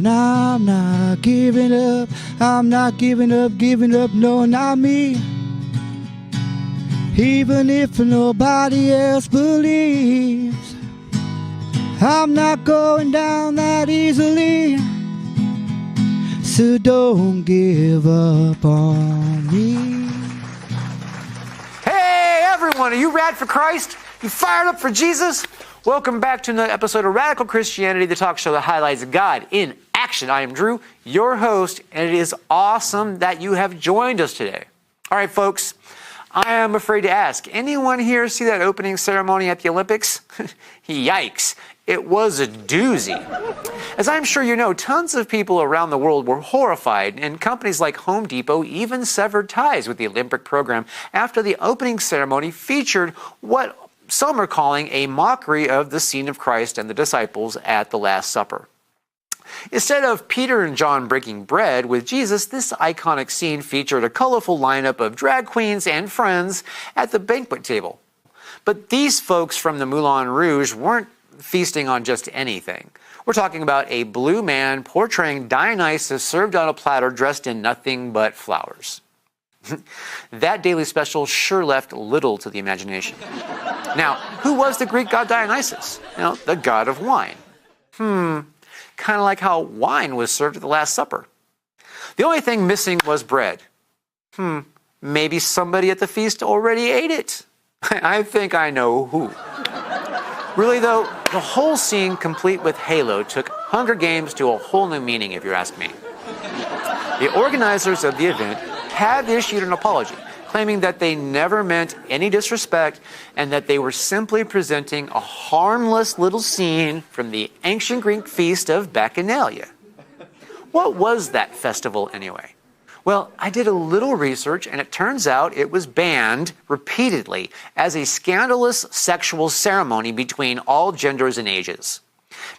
And I'm not giving up, I'm not giving up, no, not me. Even if nobody else believes, I'm not going down that easily. So don't give up on me. Hey everyone, are you rad for Christ? You fired up for Jesus? Welcome back to another episode of Radical Christianity, the talk show that highlights God in action. I am Drew, your host, and it is awesome that you have joined us today. All right, folks, I am afraid to ask, anyone here see that opening ceremony at the Olympics? Yikes, it was a doozy. As I'm sure you know, tons of people around the world were horrified, and companies like Home Depot even severed ties with the Olympic program after the opening ceremony featured what some are calling a mockery of the scene of Christ and the disciples at the Last Supper. Instead of Peter and John breaking bread with Jesus, this iconic scene featured a colorful lineup of drag queens and friends at the banquet table. But these folks from the Moulin Rouge weren't feasting on just anything. We're talking about a blue man portraying Dionysus served on a platter dressed in nothing but flowers. That daily special sure left little to the imagination. Now, who was the Greek god Dionysus? The god of wine. Kind of like how wine was served at the Last Supper. The only thing missing was bread. Maybe somebody at the feast already ate it. I think I know who. Really though, the whole scene, complete with Halo, took Hunger Games to a whole new meaning, if you ask me. The organizers of the event have issued an apology, claiming that they never meant any disrespect and that they were simply presenting a harmless little scene from the ancient Greek feast of Bacchanalia. What was that festival anyway? Well, I did a little research, and it turns out it was banned repeatedly as a scandalous sexual ceremony between all genders and ages,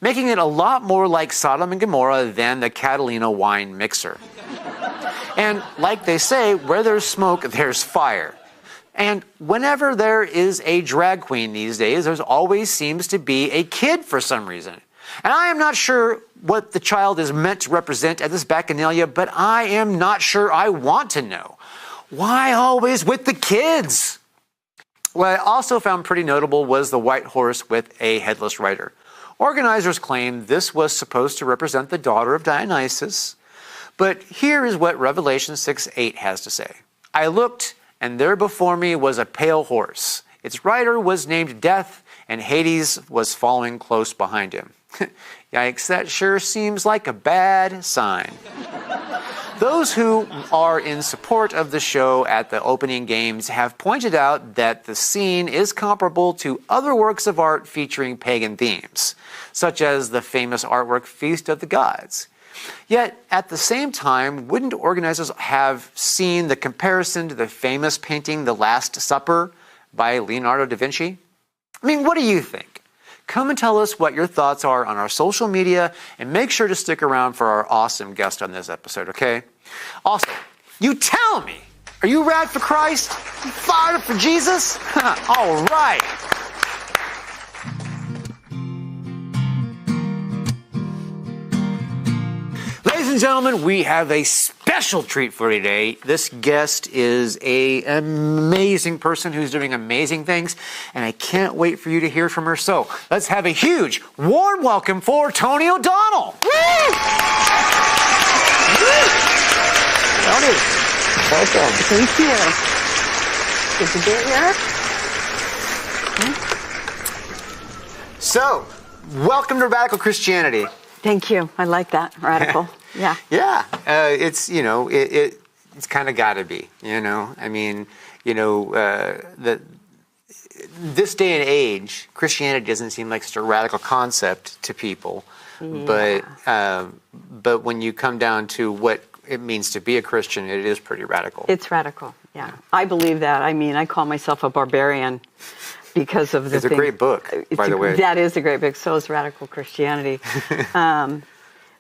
making it a lot more like Sodom and Gomorrah than the Catalina wine mixer. And like they say, where there's smoke, there's fire. And whenever there is a drag queen these days, there always seems to be a kid for some reason. And I am not sure what the child is meant to represent at this Bacchanalia, but I am not sure I want to know. Why always with the kids? What I also found pretty notable was the white horse with a headless rider. Organizers claim this was supposed to represent the daughter of Dionysus. But here is what Revelation 6:8 has to say. I looked, and there before me was a pale horse. Its rider was named Death, and Hades was following close behind him. Yikes, that sure seems like a bad sign. Those who are in support of the show at the opening games have pointed out that the scene is comparable to other works of art featuring pagan themes, such as the famous artwork Feast of the Gods. Yet, at the same time, wouldn't organizers have seen the comparison to the famous painting The Last Supper by Leonardo da Vinci? I mean, what do you think? Come and tell us what your thoughts are on our social media, and make sure to stick around for our awesome guest on this episode, okay? Also, you tell me, are you rad for Christ? You fired up for Jesus? All right. Ladies and gentlemen, we have a special treat for you today. This guest is an amazing person who's doing amazing things, and I can't wait for you to hear from her. So let's have a huge, warm welcome for Toni O'Donnell. Woo! Woo! Toni, welcome. Thank you. Good to be here. So, welcome to Radical Christianity. Thank you. I like that. Radical. Yeah. Yeah. It's kind of got to be, I mean, this day and age, Christianity doesn't seem like such a radical concept to people. Yeah. But when you come down to what it means to be a Christian, it is pretty radical. It's radical. Yeah. I believe that. I mean, I call myself a barbarian because of the It's a great book, by the way. That is a great book. So is Radical Christianity.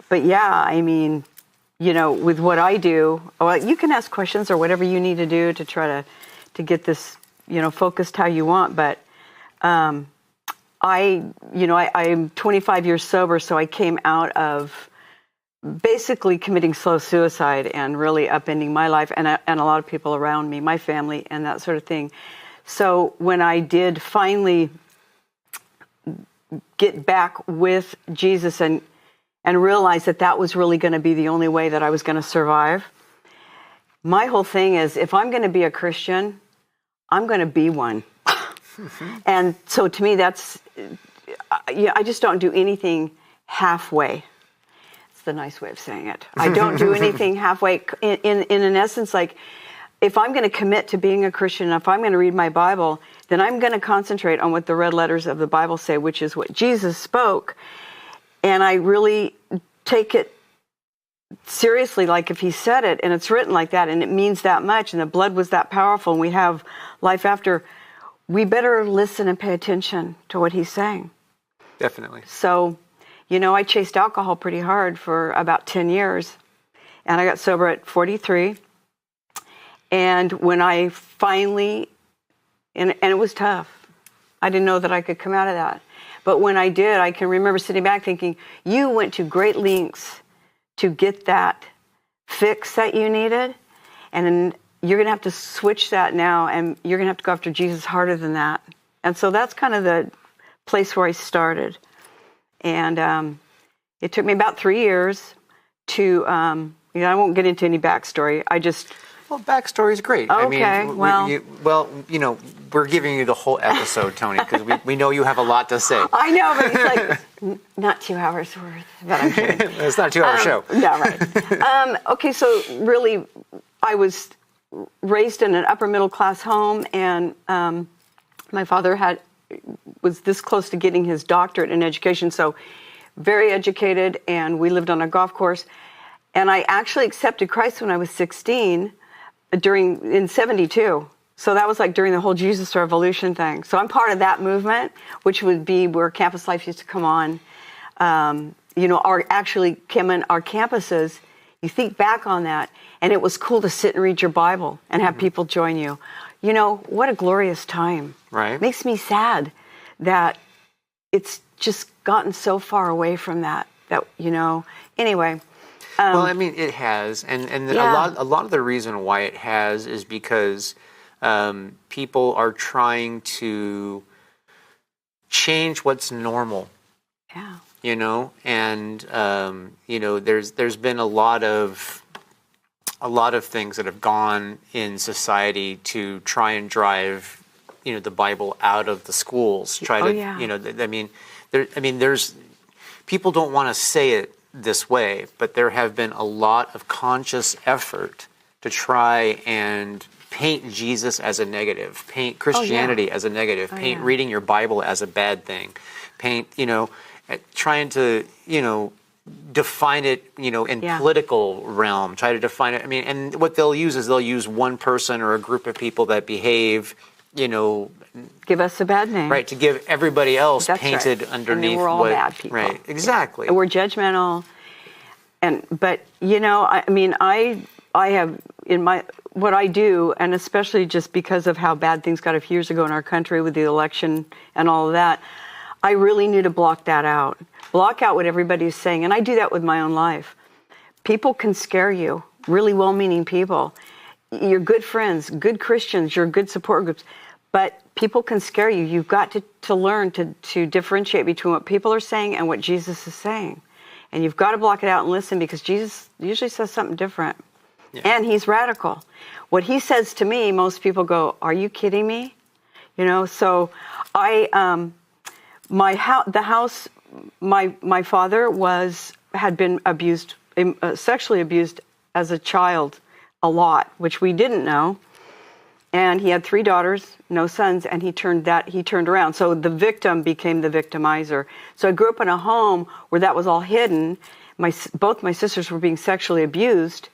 But yeah, I mean, with what I do, well, you can ask questions or whatever you need to do to try to get this, focused how you want. But I'm 25 years sober, so I came out of basically committing slow suicide and really upending my life and a lot of people around me, my family and that sort of thing. So when I did finally get back with Jesus and realize that that was really going to be the only way that I was going to survive, my whole thing is, if I'm going to be a Christian, I'm going to be one. And so to me, that's, I just don't do anything halfway. It's the nice way of saying it. I don't do anything halfway. In an essence, like, if I'm going to commit to being a Christian, if I'm going to read my Bible, then I'm going to concentrate on what the red letters of the Bible say, which is what Jesus spoke. And I really take it seriously, like if he said it and it's written like that and it means that much and the blood was that powerful and we have life after, we better listen and pay attention to what he's saying. Definitely. So, I chased alcohol pretty hard for about 10 years and I got sober at 43. And when I finally, and it was tough. I didn't know that I could come out of that. But when I did, I can remember sitting back thinking, you went to great lengths to get that fix that you needed. And you're going to have to switch that now. And you're going to have to go after Jesus harder than that. And so that's kind of the place where I started. And it took me about 3 years to, I won't get into any backstory. Well, backstory is great. Okay, I mean, we're giving you the whole episode, Toni, because we know you have a lot to say. I know, but it's like, not 2 hours worth. But I'm kidding. It's not a 2 hour show. No, right. Okay, so really, I was raised in an upper middle class home, and my father was this close to getting his doctorate in education, so very educated, and we lived on a golf course. And I actually accepted Christ when I was 16 in 72. So that was like during the whole Jesus Revolution thing. So I'm part of that movement, which would be where Campus Life used to come on. Our campuses, you think back on that, and it was cool to sit and read your Bible and have people join you. What a glorious time. Right. Makes me sad that it's just gotten so far away from that, anyway. Well, I mean, it has, and a lot of the reason why it has is because people are trying to change what's normal. Yeah. And there's been a lot of things that have gone in society to try and drive the Bible out of the schools. There's people don't want to say it this way, but there have been a lot of conscious effort to try and paint Jesus as a negative, paint Christianity as a negative, paint reading your Bible as a bad thing, paint, trying to, define it, in political realm, try to define it. I mean, and what they'll use one person or a group of people that behave, give us a bad name. Right, to give everybody else painted underneath. And we're all bad people. Right, exactly. And we're judgmental. But I have what I do, and especially just because of how bad things got a few years ago in our country with the election and all of that, I really need to block that out. Block out what everybody's saying. And I do that with my own life. People can scare you, really well-meaning people. You're good friends, good Christians, you're good support groups. But people can scare you. You've got to learn to differentiate between what people are saying and what Jesus is saying. And you've got to block it out and listen, because Jesus usually says something different. Yeah. And he's radical. What he says to me, most people go, "Are you kidding me?" So my father had been abused, sexually abused as a child a lot, which we didn't know. And he had 3 daughters, no sons, and he turned around. So the victim became the victimizer. So I grew up in a home where that was all hidden. Both my sisters were being sexually abused.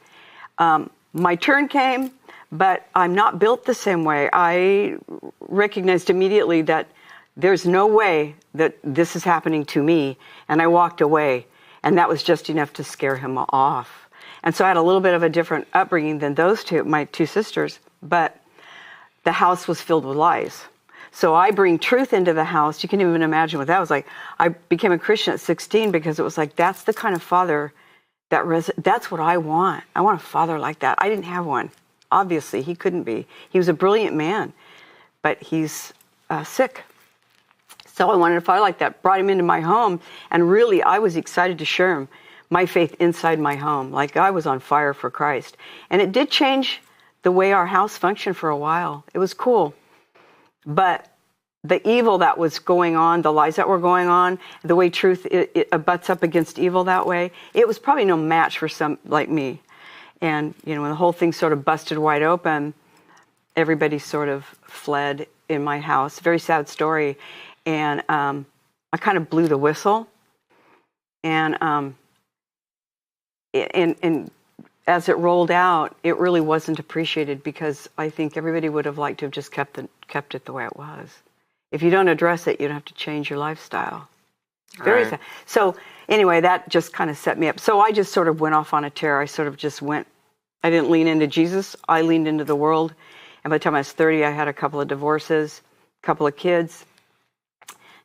My turn came, but I'm not built the same way. I recognized immediately that there's no way that this is happening to me, and I walked away. And that was just enough to scare him off. And so I had a little bit of a different upbringing than my 2 sisters, but the house was filled with lies. So I bring truth into the house. You can even imagine what that was like. I became a Christian at 16 because it was like, that's the kind of father That's what I want. I want a father like that. I didn't have one. Obviously, he couldn't be. He was a brilliant man, but he's sick. So I wanted a father like that. Brought him into my home, and really, I was excited to share him, my faith inside my home. Like I was on fire for Christ. And it did change the way our house functioned for a while. It was cool. But the evil that was going on, the lies that were going on, the way truth it butts up against evil that way, it was probably no match for some like me. And, when the whole thing sort of busted wide open, everybody sort of fled in my house. Very sad story. And I kind of blew the whistle. And as it rolled out, it really wasn't appreciated because I think everybody would have liked to have just kept it the way it was. If you don't address it, you don't have to change your lifestyle. Very sad. So anyway, that just kind of set me up. So I just sort of went off on a tear. I sort of just went, I didn't lean into Jesus. I leaned into the world. And by the time I was 30, I had a couple of divorces, a couple of kids.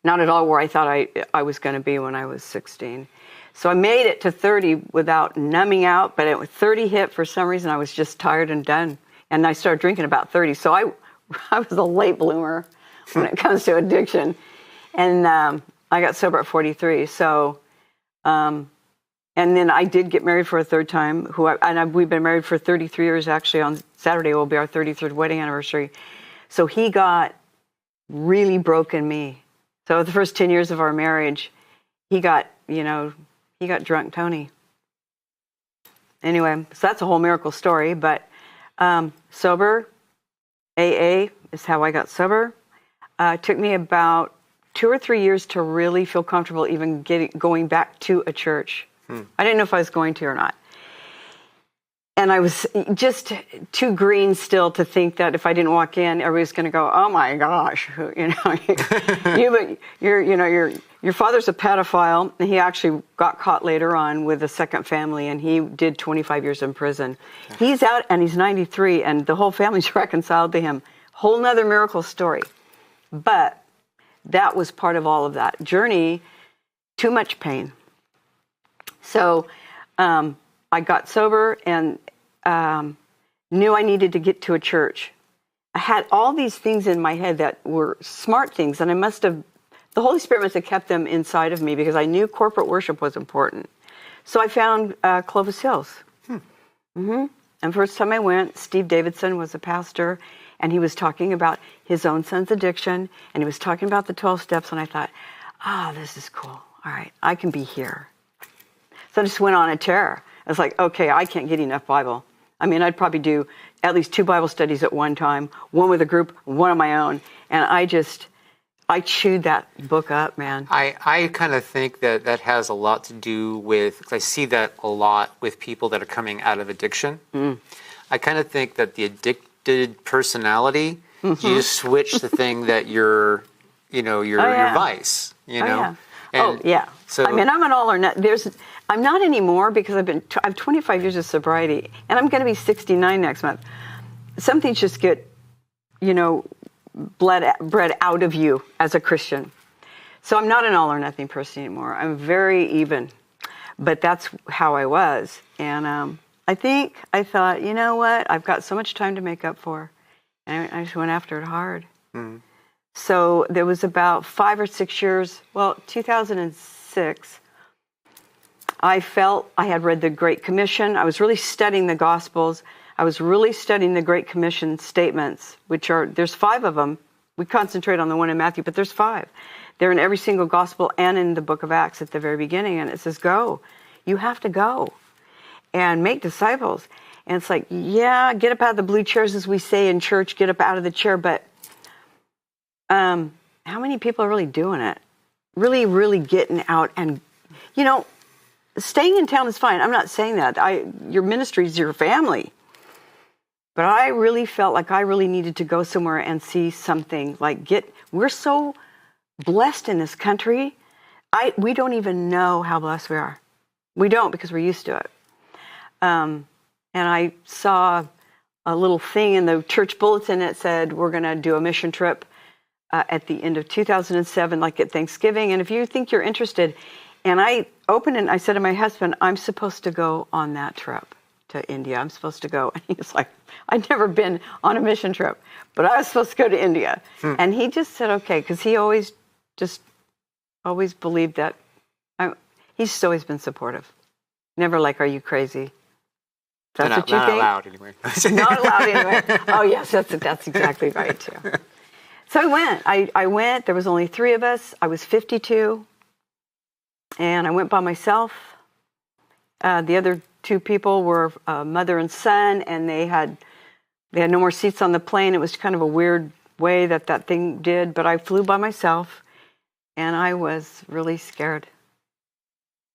Not at all where I thought I was going to be when I was 16. So I made it to 30 without numbing out, but at 30 hit, for some reason, I was just tired and done. And I started drinking about 30. So I was a late bloomer when it comes to addiction. And I got sober at 43. So, and then I did get married for a third time. We've been married for 33 years. Actually, on Saturday will be our 33rd wedding anniversary. So he got really broken me. So the first 10 years of our marriage, he got drunk Toni. Anyway, so that's a whole miracle story. But sober, AA is how I got sober. It took me about 2 or 3 years to really feel comfortable even going back to a church. I didn't know if I was going to or not. And I was just too green still to think that if I didn't walk in, everybody's going to go, "Oh my gosh, your father's a pedophile." And he actually got caught later on with a second family, and he did 25 years in prison. He's out, and he's 93, and the whole family's reconciled to him. Whole nother miracle story. But that was part of all of that journey. Too much pain. So I got sober and knew I needed to get to a church. I had all these things in my head that were smart things, and the Holy Spirit must have kept them inside of me because I knew corporate worship was important. So I found Clovis Hills. And first time I went, Steve Davidson was a pastor, and he was talking about his own son's addiction, and he was talking about the 12 steps, and I thought, this is cool. All right, I can be here. So I just went on a tear. I was like, okay, I can't get enough Bible. I mean, I'd probably do at least 2 Bible studies at one time, one with a group, one on my own. And I chewed that book up, man. I kind of think that has a lot to do with, because I see that a lot with people that are coming out of addiction. I kind of think that the addicted personality, you just switch the thing that your vice, So, I mean, I'm an all or not. I'm not anymore because I have 25 years of sobriety, and I'm going to be 69 next month. Some things just get, bred out of you as a Christian. So I'm not an all or nothing person anymore. I'm very even, but that's how I was. And I thought, you know what? I've got so much time to make up for, and I just went after it hard. So there was about 5 or 6 years. Well, 2006. I felt I had read the Great Commission. I was really studying the Gospels. I was really studying the Great Commission statements, there's 5 of them. We concentrate on the one in Matthew, but there's 5. They're in every single Gospel and in the book of Acts at the very beginning. And it says, go. You have to go and make disciples. And it's like, yeah, get up out of the blue chairs, as we say in church, get up out of the chair. But how many people are really doing it? Really, really getting out and, staying in town is fine. I'm not saying that. Your ministry is your family. But I really felt like I really needed to go somewhere and see something. We're so blessed in this country. We don't even know how blessed we are. We don't, because we're used to it. And I saw a little thing in the church bulletin that said, we're going to do a mission trip at the end of 2007, like at Thanksgiving. And if you think you're interested, And I opened it and I said to my husband, I'm supposed to go on that trip to India. I'm supposed to go. And he's like, I'd never been on a mission trip, but I was supposed to go to India. And he just said, okay, because he always believed that. He's just always been supportive. Never like, are you crazy? That's what you think? Not allowed anyway. Not allowed anyway. Oh, yes, that's exactly right, too. So I went. I went. There was only 3 of us. I was 52. And I went by myself. The other 2 people were mother and son, and they had no more seats on the plane. It was kind of a weird way that thing did, but I flew by myself, and I was really scared.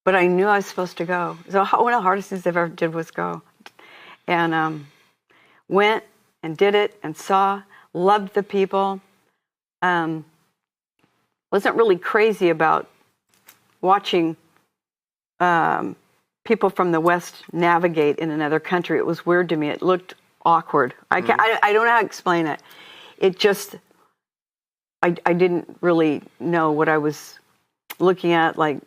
But I knew I was supposed to go. So one of the hardest things I've ever did was go. And went and did it and saw, loved the people. Wasn't really crazy about watching people from the West navigate in another country. It was weird to me. It looked awkward. I don't know how to explain it. It just, I didn't really know what I was looking at. Like,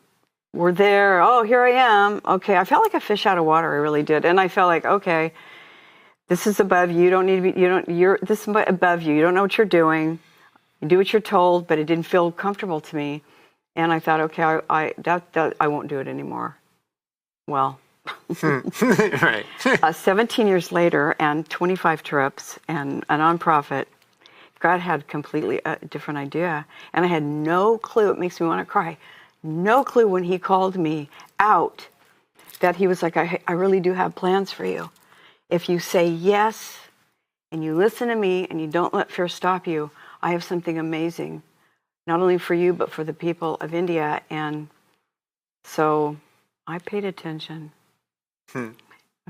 we're there. Oh, here I am. Okay, I felt like a fish out of water. I really did. And I felt like, okay, this is above you. You don't need to be, this is above you. You don't know what you're doing. You do what you're told, but it didn't feel comfortable to me. And I thought, okay, I won't do it anymore. Well, right. 17 years later and 25 trips and a nonprofit, God had completely a different idea. And I had no clue. It makes me want to cry. No clue when he called me out that he was like, I really do have plans for you. If you say yes and you listen to me and you don't let fear stop you, I have something amazing, not only for you, but for the people of India. And so I paid attention. I've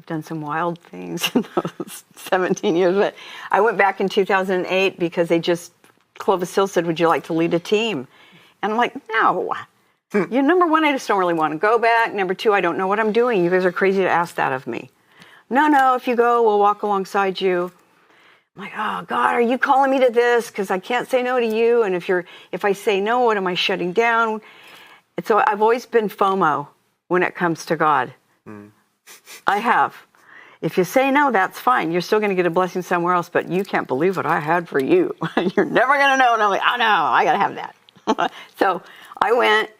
done some wild things in those 17 years. But I went back in 2008 because Clovis Hill said, would you like to lead a team? And I'm like, no. Number 1, I just don't really want to go back. Number 2, I don't know what I'm doing. You guys are crazy to ask that of me. No, if you go, we'll walk alongside you. I'm like, oh, God, are you calling me to this? Because I can't say no to you. And if I say no, what am I shutting down? And so I've always been FOMO when it comes to God. I have. If you say no, that's fine. You're still going to get a blessing somewhere else, but you can't believe what I had for you. You're never going to know. And I'm like, oh, no, I got to have that. So I went,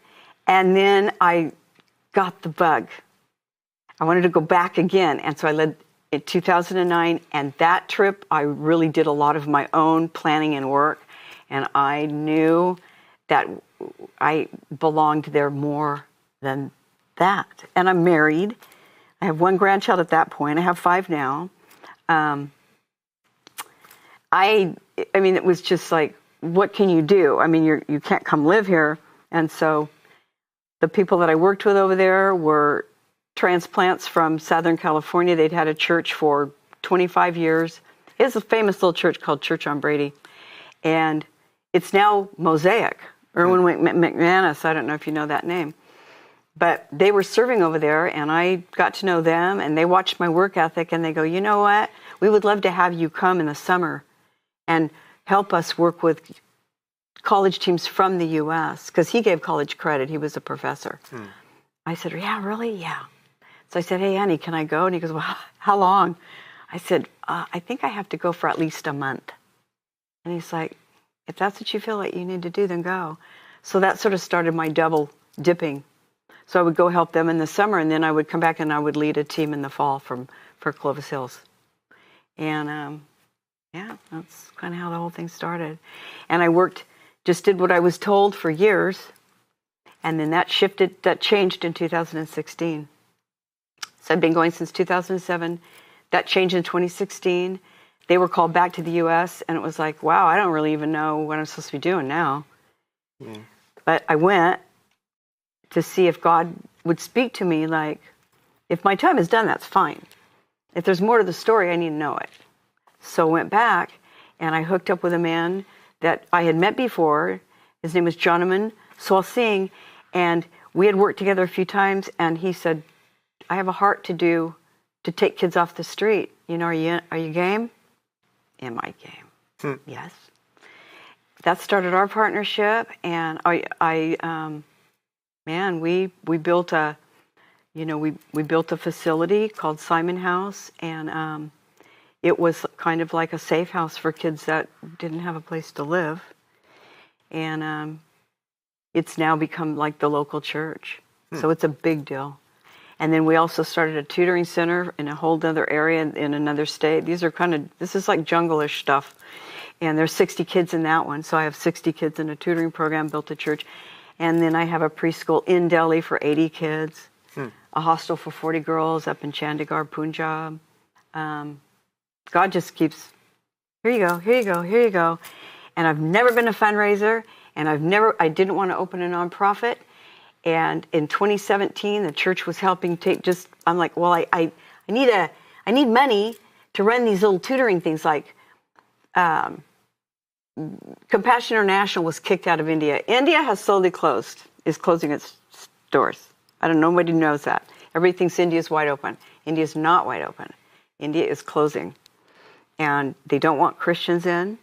and then I got the bug. I wanted to go back again. And so I led in 2009. And that trip, I really did a lot of my own planning and work. And I knew that I belonged there more than that. And I'm married. I have 1 grandchild at that point. I have 5 now. I mean, it was just like, what can you do? I mean, you can't come live here. And so the people that I worked with over there were transplants from Southern California. They'd had a church for 25 years. It's a famous little church called Church on Brady. And it's now Mosaic. Erwin McManus, I don't know if you know that name. But they were serving over there, and I got to know them, and they watched my work ethic, and they go, you know what? We would love to have you come in the summer and help us work with college teams from the U.S., because he gave college credit. He was a professor. I said, yeah, really? Yeah. So I said, hey, Annie, can I go? And he goes, well, how long? I said, I think I have to go for at least a month. And he's like, if that's what you feel like you need to do, then go. So that sort of started my double dipping. So I would go help them in the summer, and then I would come back and I would lead a team in the fall for Clovis Hills. And yeah, that's kind of how the whole thing started. And I just did what I was told for years. And then that changed in 2016. So I've been going since 2007. That changed in 2016. They were called back to the U.S., and it was like, wow, I don't really even know what I'm supposed to be doing now. But I went to see if God would speak to me, like, if my time is done, that's fine. If there's more to the story, I need to know it. So I went back, and I hooked up with a man that I had met before. His name was Jonaman Swal Singh, and we had worked together a few times, and he said, I have a heart to take kids off the street. You know, are you game? Am I game? Yes. That started our partnership, and I man, we built a, we built a facility called Simon House, and it was kind of like a safe house for kids that didn't have a place to live. And it's now become like the local church. So it's a big deal. And then we also started a tutoring center in a whole other area in another state. This is like jungle-ish stuff. And there's 60 kids in that one. So I have 60 kids in a tutoring program, built a church. And then I have a preschool in Delhi for 80 kids, a hostel for 40 girls up in Chandigarh, Punjab. God just keeps, here you go, here you go, here you go. And I've never been a fundraiser, and I didn't want to open a nonprofit. And in 2017, the church was helping I'm like, well, I need money to run these little tutoring things. Like Compassion International was kicked out of India. India has slowly is closing its doors. Nobody knows that. Everybody thinks India's wide open. India's not wide open. India is closing. And they don't want Christians in.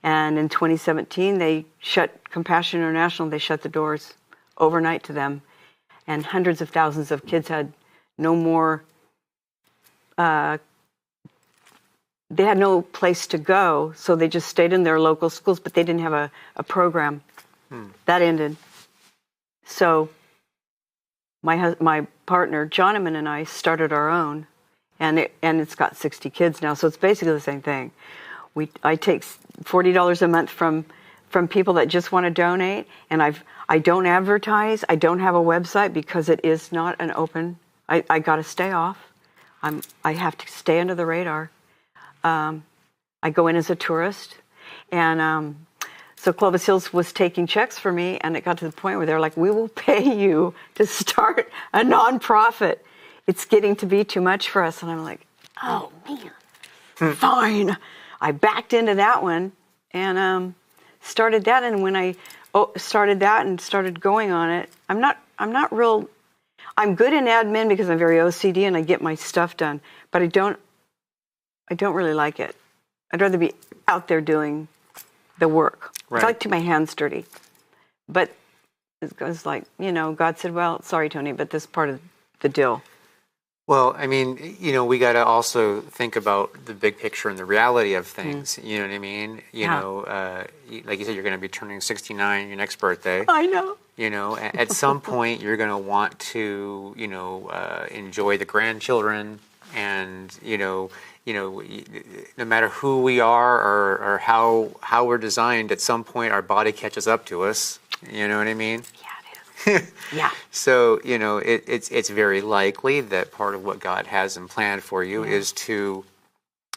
And in 2017, they shut Compassion International, they shut the doors overnight to them. And hundreds of thousands of kids had no more, they had no place to go, so they just stayed in their local schools, but they didn't have a program. That ended. So my partner, Jonaman, and I started our own, and it's got 60 kids now, so it's basically the same thing. I take $40 a month from people that just want to donate, and I don't advertise. I don't have a website because it is not an open. I got to stay off. I have to stay under the radar. I go in as a tourist, and so Clovis Hills was taking checks for me, and it got to the point where they're like, "We will pay you to start a nonprofit. It's getting to be too much for us." And I'm like, "Oh man, fine." I backed into that one and started that. And when I started that and started going on it, I'm good in admin because I'm very OCD and I get my stuff done, but I don't really like it. I'd rather be out there doing the work. Right. I like to my hands dirty. But it was like, God said, well, sorry, Toni, but this is part of the deal. Well, I mean, we got to also think about the big picture and the reality of things. You know what I mean? Like you said, you're going to be turning 69 your next birthday. I know. At some point, you're going to want to, enjoy the grandchildren, and no matter who we are or how we're designed, at some point our body catches up to us. You know what I mean? Yeah. Yeah. So, it's very likely that part of what God has in plan for you is to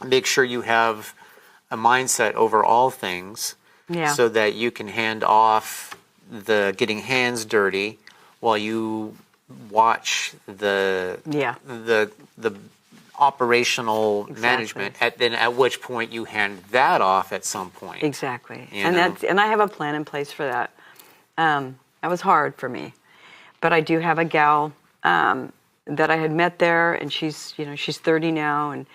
make sure you have a mindset over all things so that you can hand off the getting hands dirty while you watch the operational management, at which point you hand that off at some point. Exactly. And I have a plan in place for that. That was hard for me, but I do have a gal that I had met there, and she's 30 now, and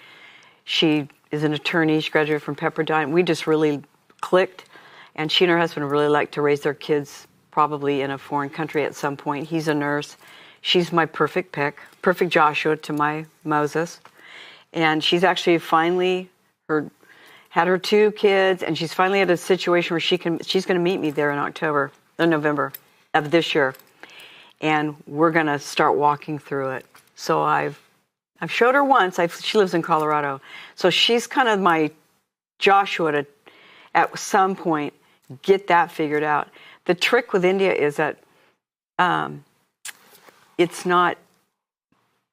she is an attorney. She graduated from Pepperdine. We just really clicked, and she and her husband really like to raise their kids probably in a foreign country at some point. He's a nurse. She's my perfect pick, perfect Joshua to my Moses, and she's actually finally had her 2 kids, and she's finally at a situation where she's going to meet me there in November of this year, and we're going to start walking through it. So I've showed her once. She lives in Colorado, so she's kind of my Joshua to, at some point, get that figured out. The trick with India is that it's not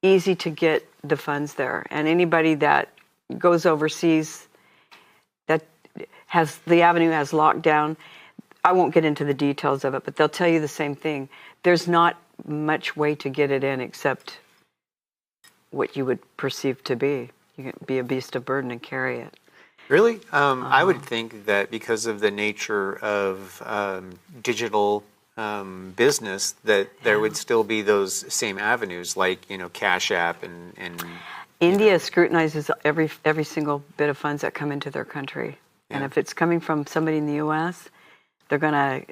easy to get the funds there, and anybody that goes overseas that the avenue has locked down. I won't get into the details of it, but they'll tell you the same thing. There's not much way to get it in except what you would perceive to be. You can be a beast of burden and carry it. Really? I would think that because of the nature of digital business, that there would still be those same avenues, like Cash App and India scrutinizes every single bit of funds that come into their country, and if it's coming from somebody in the U.S., they're going to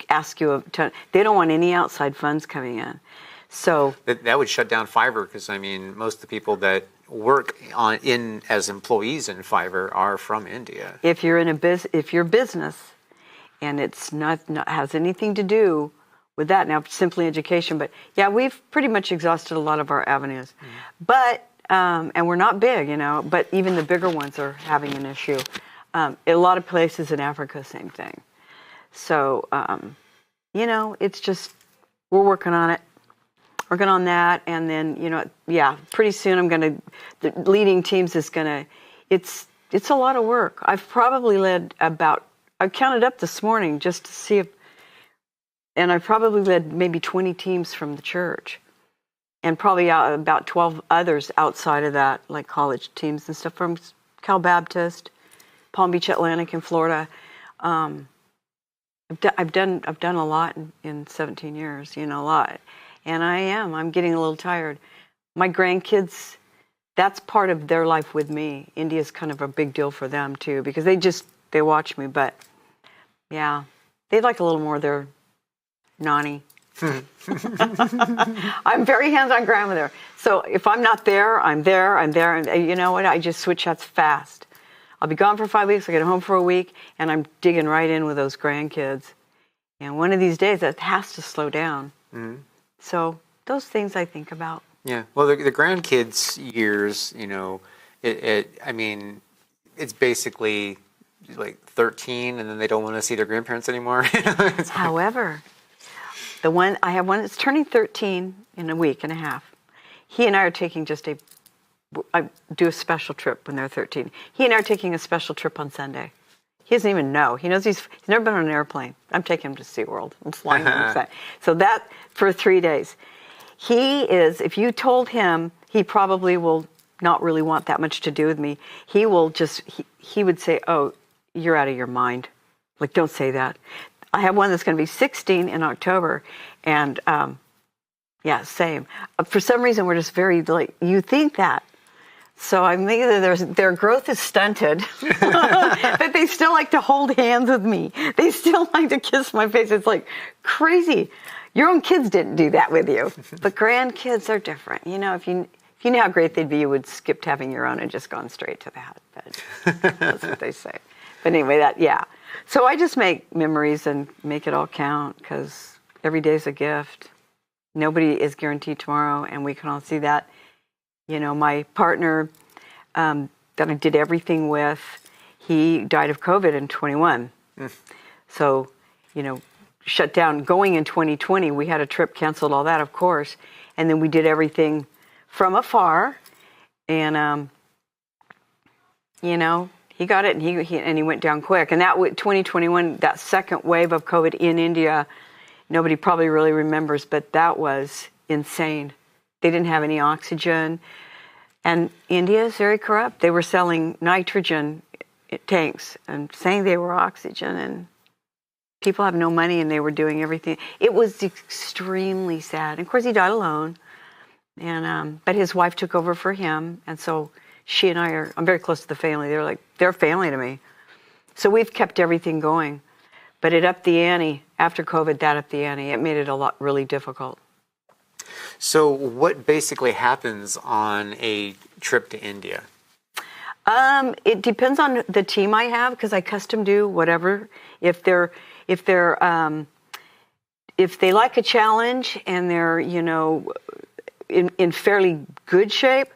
ask you a ton. They don't want any outside funds coming in. So that would shut down Fiverr, because I mean, most of the people that work as employees in Fiverr are from India. if you're in if you're business, and it's not has anything to do with that now, simply education. But yeah, we've pretty much exhausted a lot of our avenues. But and we're not big, but even the bigger ones are having an issue. A lot of places in Africa, same thing. So, it's just, we're working on it. Working on that. And then, pretty soon the leading teams is it's a lot of work. I've probably led I counted up this morning just to see and I probably led maybe 20 teams from the church. And probably about 12 others outside of that, like college teams and stuff from Cal Baptist, Palm Beach Atlantic in Florida. I've done a lot in 17 years, a lot. And I'm getting a little tired. My grandkids, that's part of their life with me. India's kind of a big deal for them too, because they watch me, but yeah, they'd like a little more of their Nani. I'm very hands-on grandmother. So if I'm not there, I'm there. And you know what? I just switch hats fast. I'll be gone for 5 weeks. I get home for a week, and I'm digging right in with those grandkids. And one of these days, that has to slow down. Mm-hmm. So those things I think about. Yeah. Well, the grandkids' years, it's basically like 13, and then they don't want to see their grandparents anymore. However, I have one that's turning 13 in a week and a half. He and I are taking I do a special trip when they're 13. He and I are taking a special trip on Sunday. He doesn't even know. He knows he's never been on an airplane. I'm taking him to SeaWorld. I'm flying him. So that for 3 days. If you told him, he probably will not really want that much to do with me. He will he would say, "Oh, you're out of your mind. Like, don't say that." I have one that's going to be 16 in October, and same. For some reason, we're just very you think that. So I'm thinking that their growth is stunted, but they still like to hold hands with me. They still like to kiss my face. It's like crazy. Your own kids didn't do that with you, but grandkids are different. If you knew how great they'd be, you would skip having your own and just gone straight to that. But that's what they say. But anyway, So I just make memories and make it all count, because every day's a gift. Nobody is guaranteed tomorrow, and we can all see that. My partner that I did everything with, he died of COVID in 21. So, shut down. Going in 2020, we had a trip canceled, all that, of course. And then we did everything from afar. And, he got it, and he went down quick. And that 2021, that second wave of COVID in India, nobody probably really remembers, but that was insane. They didn't have any oxygen. And India is very corrupt. They were selling nitrogen tanks and saying they were oxygen, and people have no money, and they were doing everything. It was extremely sad. And of course, he died alone. And but his wife took over for him, and so she and I'm very close to the family. They're family to me. So we've kept everything going. But it upped the ante. After COVID, that upped the ante. It made it really difficult. So what basically happens on a trip to India? It depends on the team I have, because I custom do whatever. If they like a challenge and they're, in fairly good shape,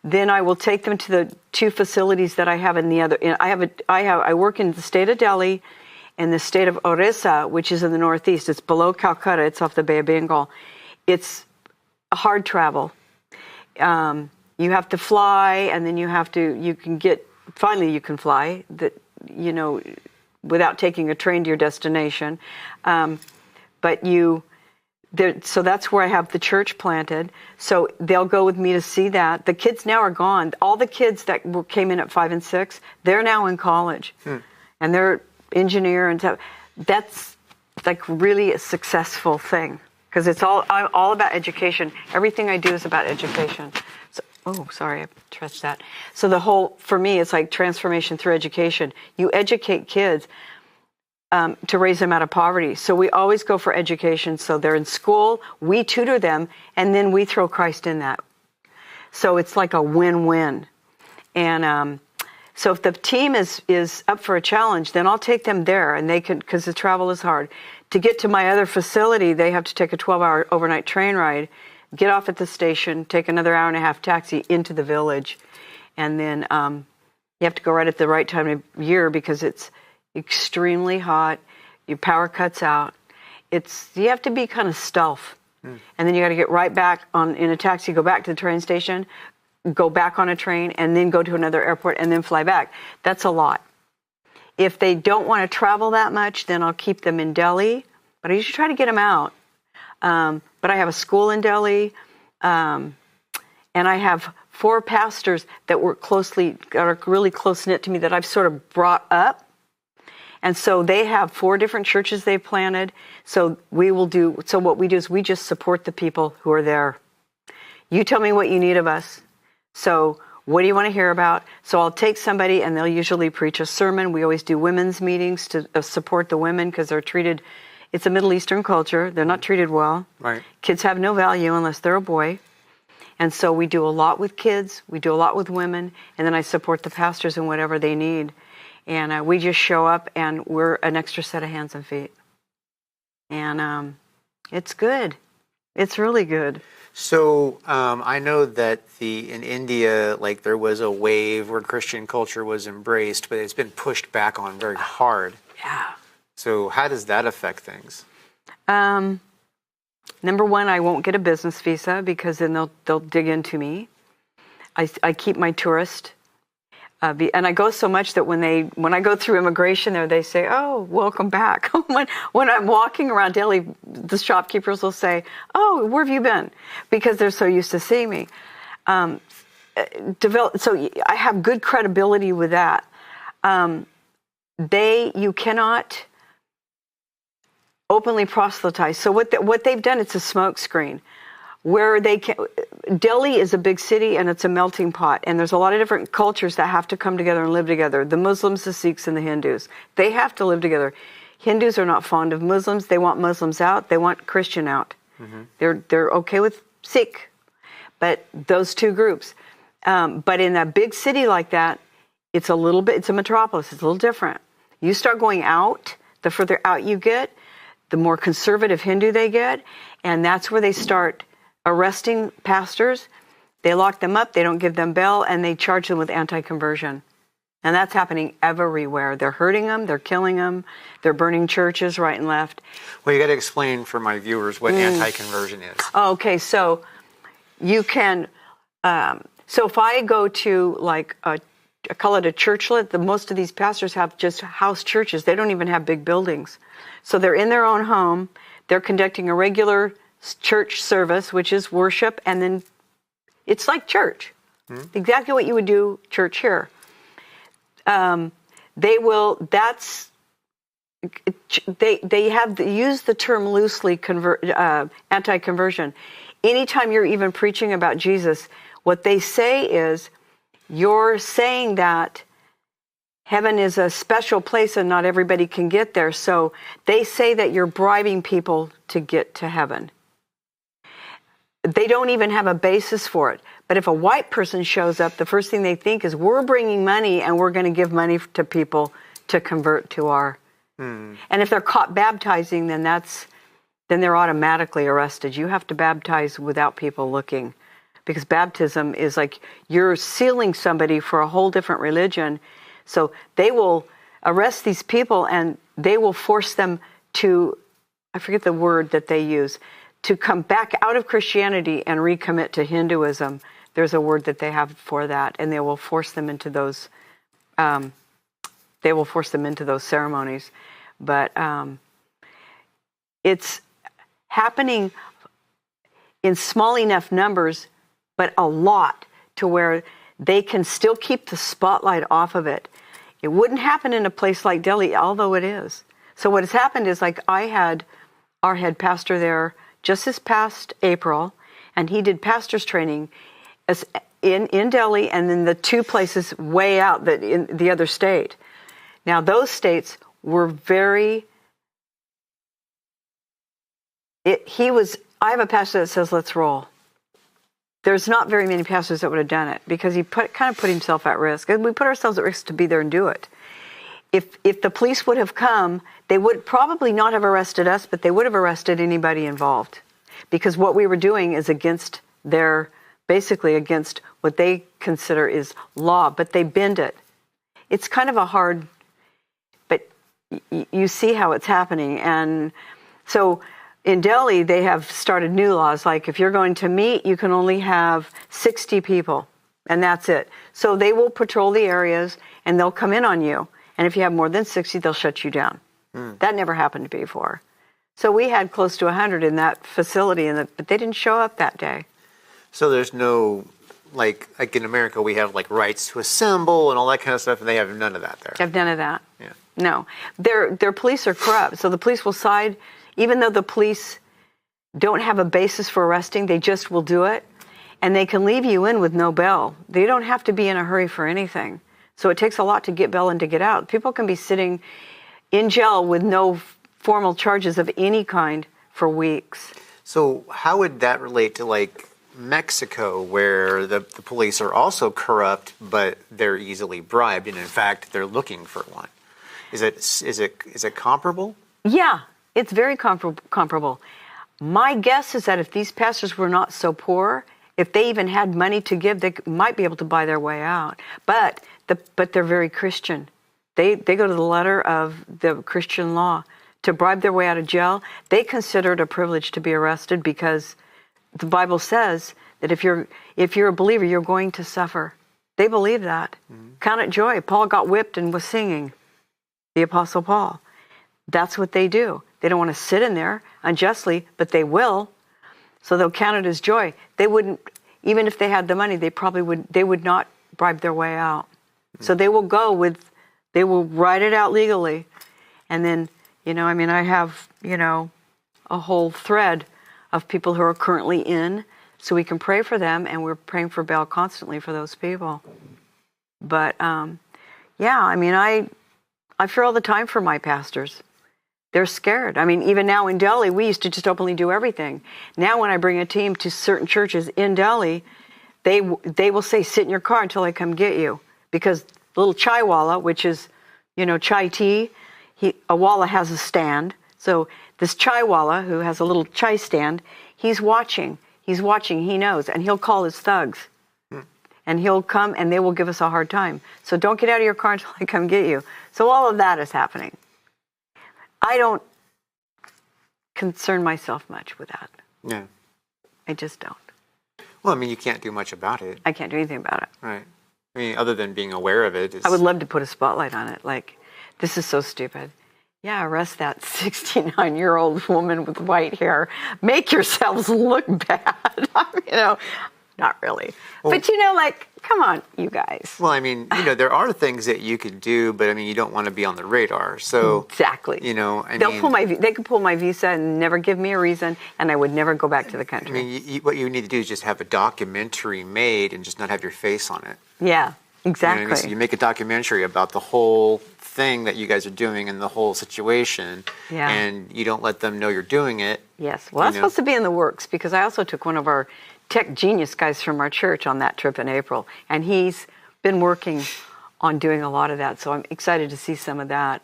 then I will take them to the 2 facilities that I have in the other. I work in the state of Delhi and the state of Orissa, which is in the northeast. It's below Calcutta. It's off the Bay of Bengal. It's hard travel. You have to fly, and then you can fly without taking a train to your destination. So that's where I have the church planted. So they'll go with me to see that. The kids now are gone. All the kids that came in at 5 and 6, they're now in college, and they're engineer and stuff. That's really a successful thing, because it's all about education. Everything I do is about education. So, sorry, I pressed that. So for me, it's like transformation through education. You educate kids. to raise them out of poverty. So we always go for education. So they're in school, we tutor them, and then we throw Christ in that. So it's like a win-win. And so if the team is up for a challenge, then I'll take them there, and they can, because the travel is hard. To get to my other facility, they have to take a 12-hour overnight train ride, get off at the station, take another hour-and-a-half taxi into the village, and then you have to go right at the right time of year because it's extremely hot. Your power cuts out. You have to be kind of stealth, and then you got to get right back in a taxi, go back to the train station, go back on a train, and then go to another airport, and then fly back. That's a lot. If they don't want to travel that much, then I'll keep them in Delhi, but I usually try to get them out. But I have a school in Delhi, and I have 4 pastors that are really close-knit to me that I've sort of brought up. And so they have 4 different churches they've planted. So what we do is we just support the people who are there. You tell me what you need of us. So what do you want to hear about? So I'll take somebody, and they'll usually preach a sermon. We always do women's meetings to support the women because they're treated, it's a Middle Eastern culture. They're not treated well. Right. Kids have no value unless they're a boy. And so we do a lot with kids. We do a lot with women. And then I support the pastors in whatever they need. And we just show up, and we're an extra set of hands and feet. And it's good. It's really good. So I know that in India, like there was a wave where Christian culture was embraced, but it's been pushed back on very hard. Yeah. So how does that affect things? Number one, I won't get a business visa because then they'll dig into me. I keep my tourist. And I go so much that when I go through immigration there, they say, "Oh, welcome back." when I'm walking around Delhi, the shopkeepers will say, "Oh, where have you been?" Because they're so used to seeing me. So I have good credibility with that. You cannot openly proselytize. So what they've done, it's a smoke screen. Where Delhi is a big city and it's a melting pot, and there's a lot of different cultures that have to come together and live together. The Muslims, the Sikhs, and the Hindus. They have to live together. Hindus are not fond of Muslims. They want Muslims out. They want Christian out. Mm-hmm. They're okay with Sikh, but those 2 groups. But in a big city like that, it's a metropolis. It's a little different. You start going out, the further out you get, the more conservative Hindu they get, and that's where they start arresting pastors. They lock them up, they don't give them bail, and they charge them with anti-conversion. And that's happening everywhere. They're hurting them, they're killing them, they're burning churches right and left. Well, you got to explain for my viewers what anti-conversion is. Oh, okay, so you can, so if I go to like I call it a churchlet, most of these pastors have just house churches. They don't even have big buildings. So they're in their own home, they're conducting a regular church service, which is worship, and then it's like church. Exactly what you would do church here. They have used the term loosely, anti-conversion. Anytime you're even preaching about Jesus, what they say is you're saying that heaven is a special place and not everybody can get there. So they say that you're bribing people to get to heaven. They don't even have a basis for it. But if a white person shows up, the first thing they think is we're bringing money and we're going to give money to people to convert to our. And if they're caught baptizing, then they're automatically arrested. You have to baptize without people looking, because baptism is like you're sealing somebody for a whole different religion. So they will arrest these people and they will force them to, I forget the word that they use, to come back out of Christianity and recommit to Hinduism. There's a word that they have for that, and they will force them into those. Ceremonies, but it's happening in small enough numbers, but a lot to where they can still keep the spotlight off of it. It wouldn't happen in a place like Delhi, although it is. So what has happened is, like, I had our head pastor there just this past April, and he did pastor's training in Delhi, and then the 2 places way out in the other state. Now, those states were very I have a pastor that says, let's roll. There's not very many pastors that would have done it because he kind of put himself at risk. And we put ourselves at risk to be there and do it. If the police would have come, they would probably not have arrested us, but they would have arrested anybody involved. Because what we were doing is basically against what they consider is law, but they bend it. It's kind of a hard, but you see how it's happening. And so in Delhi, they have started new laws. Like if you're going to meet, you can only have 60 people, and that's it. So they will patrol the areas, and they'll come in on you. And if you have more than 60, they'll shut you down. That never happened before. So we had close to 100 in that facility, but they didn't show up that day. So there's no, like in America, we have like rights to assemble and all that kind of stuff, and they have none of that there. They have none of that. Yeah. No. Their police are corrupt. So the police will side, even though the police don't have a basis for arresting, they just will do it. And they can leave you in with no bail. They don't have to be in a hurry for anything. So it takes a lot to get bail and to get out. People can be sitting in jail with no formal charges of any kind for weeks. So how would that relate to like Mexico, where the police are also corrupt, but they're easily bribed, and in fact, they're looking for one? Is it comparable? Yeah, it's very comparable. My guess is that if these pastors were not so poor, if they even had money to give, they might be able to buy their way out. But they're very Christian. They go to the letter of the Christian law. To bribe their way out of jail, they consider it a privilege to be arrested because the Bible says that if you're a believer, you're going to suffer. They believe that. Count it joy. Paul got whipped and was singing. The Apostle Paul. That's what they do. They don't want to sit in there unjustly, but they will. So they'll count it as joy. They wouldn't, even if they had the money, they would not bribe their way out. So they will they will write it out legally. And then, I have, a whole thread of people who are currently in, so we can pray for them, and we're praying for bail constantly for those people. But, I fear all the time for my pastors. They're scared. Even now in Delhi, we used to just openly do everything. Now when I bring a team to certain churches in Delhi, they will say, sit in your car until I come get you. Because the little chai walla, which is, chai tea, a walla has a stand. So this chai walla, who has a little chai stand, he's watching, he knows, and he'll call his thugs. And he'll come and they will give us a hard time. So don't get out of your car until I come get you. So all of that is happening. I don't concern myself much with that. Yeah. I just don't. Well, you can't do much about it. I can't do anything about it. Right. Other than being aware of it. I would love to put a spotlight on it. Like, this is so stupid. Yeah, arrest that 69-year-old woman with white hair. Make yourselves look bad. Not really. Well, but come on, you guys. Well, there are things that you could do, but you don't want to be on the radar. So exactly. They could pull my visa and never give me a reason, and I would never go back to the country. What you need to do is just have a documentary made and just not have your face on it. Yeah, exactly. So you make a documentary about the whole thing that you guys are doing and the whole situation, and you don't let them know you're doing it. Yes. Well, that's supposed to be in the works, because I also took one of our tech genius guys from our church on that trip in April, and he's been working on doing a lot of that, so I'm excited to see some of that.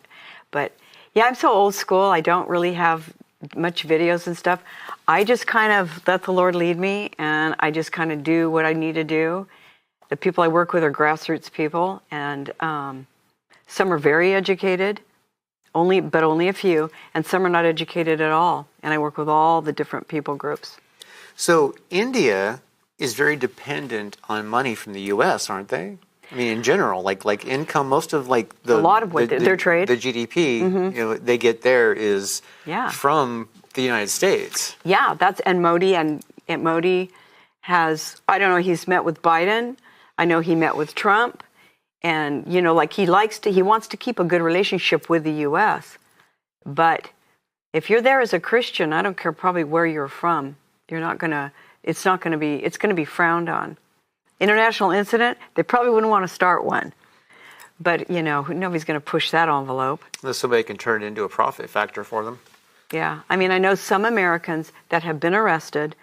But yeah, I'm so old school. I don't really have much videos and stuff. I just kind of let the Lord lead me, and I just kind of do what I need to do. The people I work with are grassroots people, and some are very educated, but only a few, and some are not educated at all, and I work with all the different people groups. So India is very dependent on money from the U.S., aren't they? In general, like income, most of a lot of what their trade, the GDP, they get there is from the United States. Yeah, and Modi has, I don't know, he's met with Biden. I know he met with Trump, and he wants to keep a good relationship with the U.S. But if you're there as a Christian, I don't care probably where you're from. It's going to be frowned on. International incident, they probably wouldn't want to start one. But, nobody's going to push that envelope. Unless somebody can turn it into a profit factor for them. Yeah. I mean, I know some Americans that have been arrested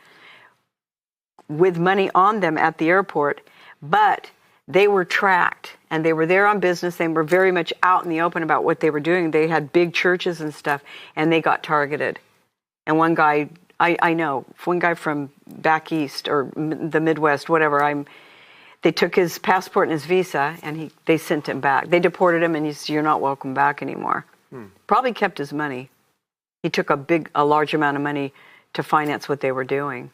with money on them at the airport, but they were tracked and they were there on business. They were very much out in the open about what they were doing. They had big churches and stuff, and they got targeted. And one guy, I know, one guy from back east or the Midwest, whatever, they took his passport and his visa, and they sent him back. They deported him, and he said, "You're not welcome back anymore." Probably kept his money. He took a large amount of money to finance what they were doing.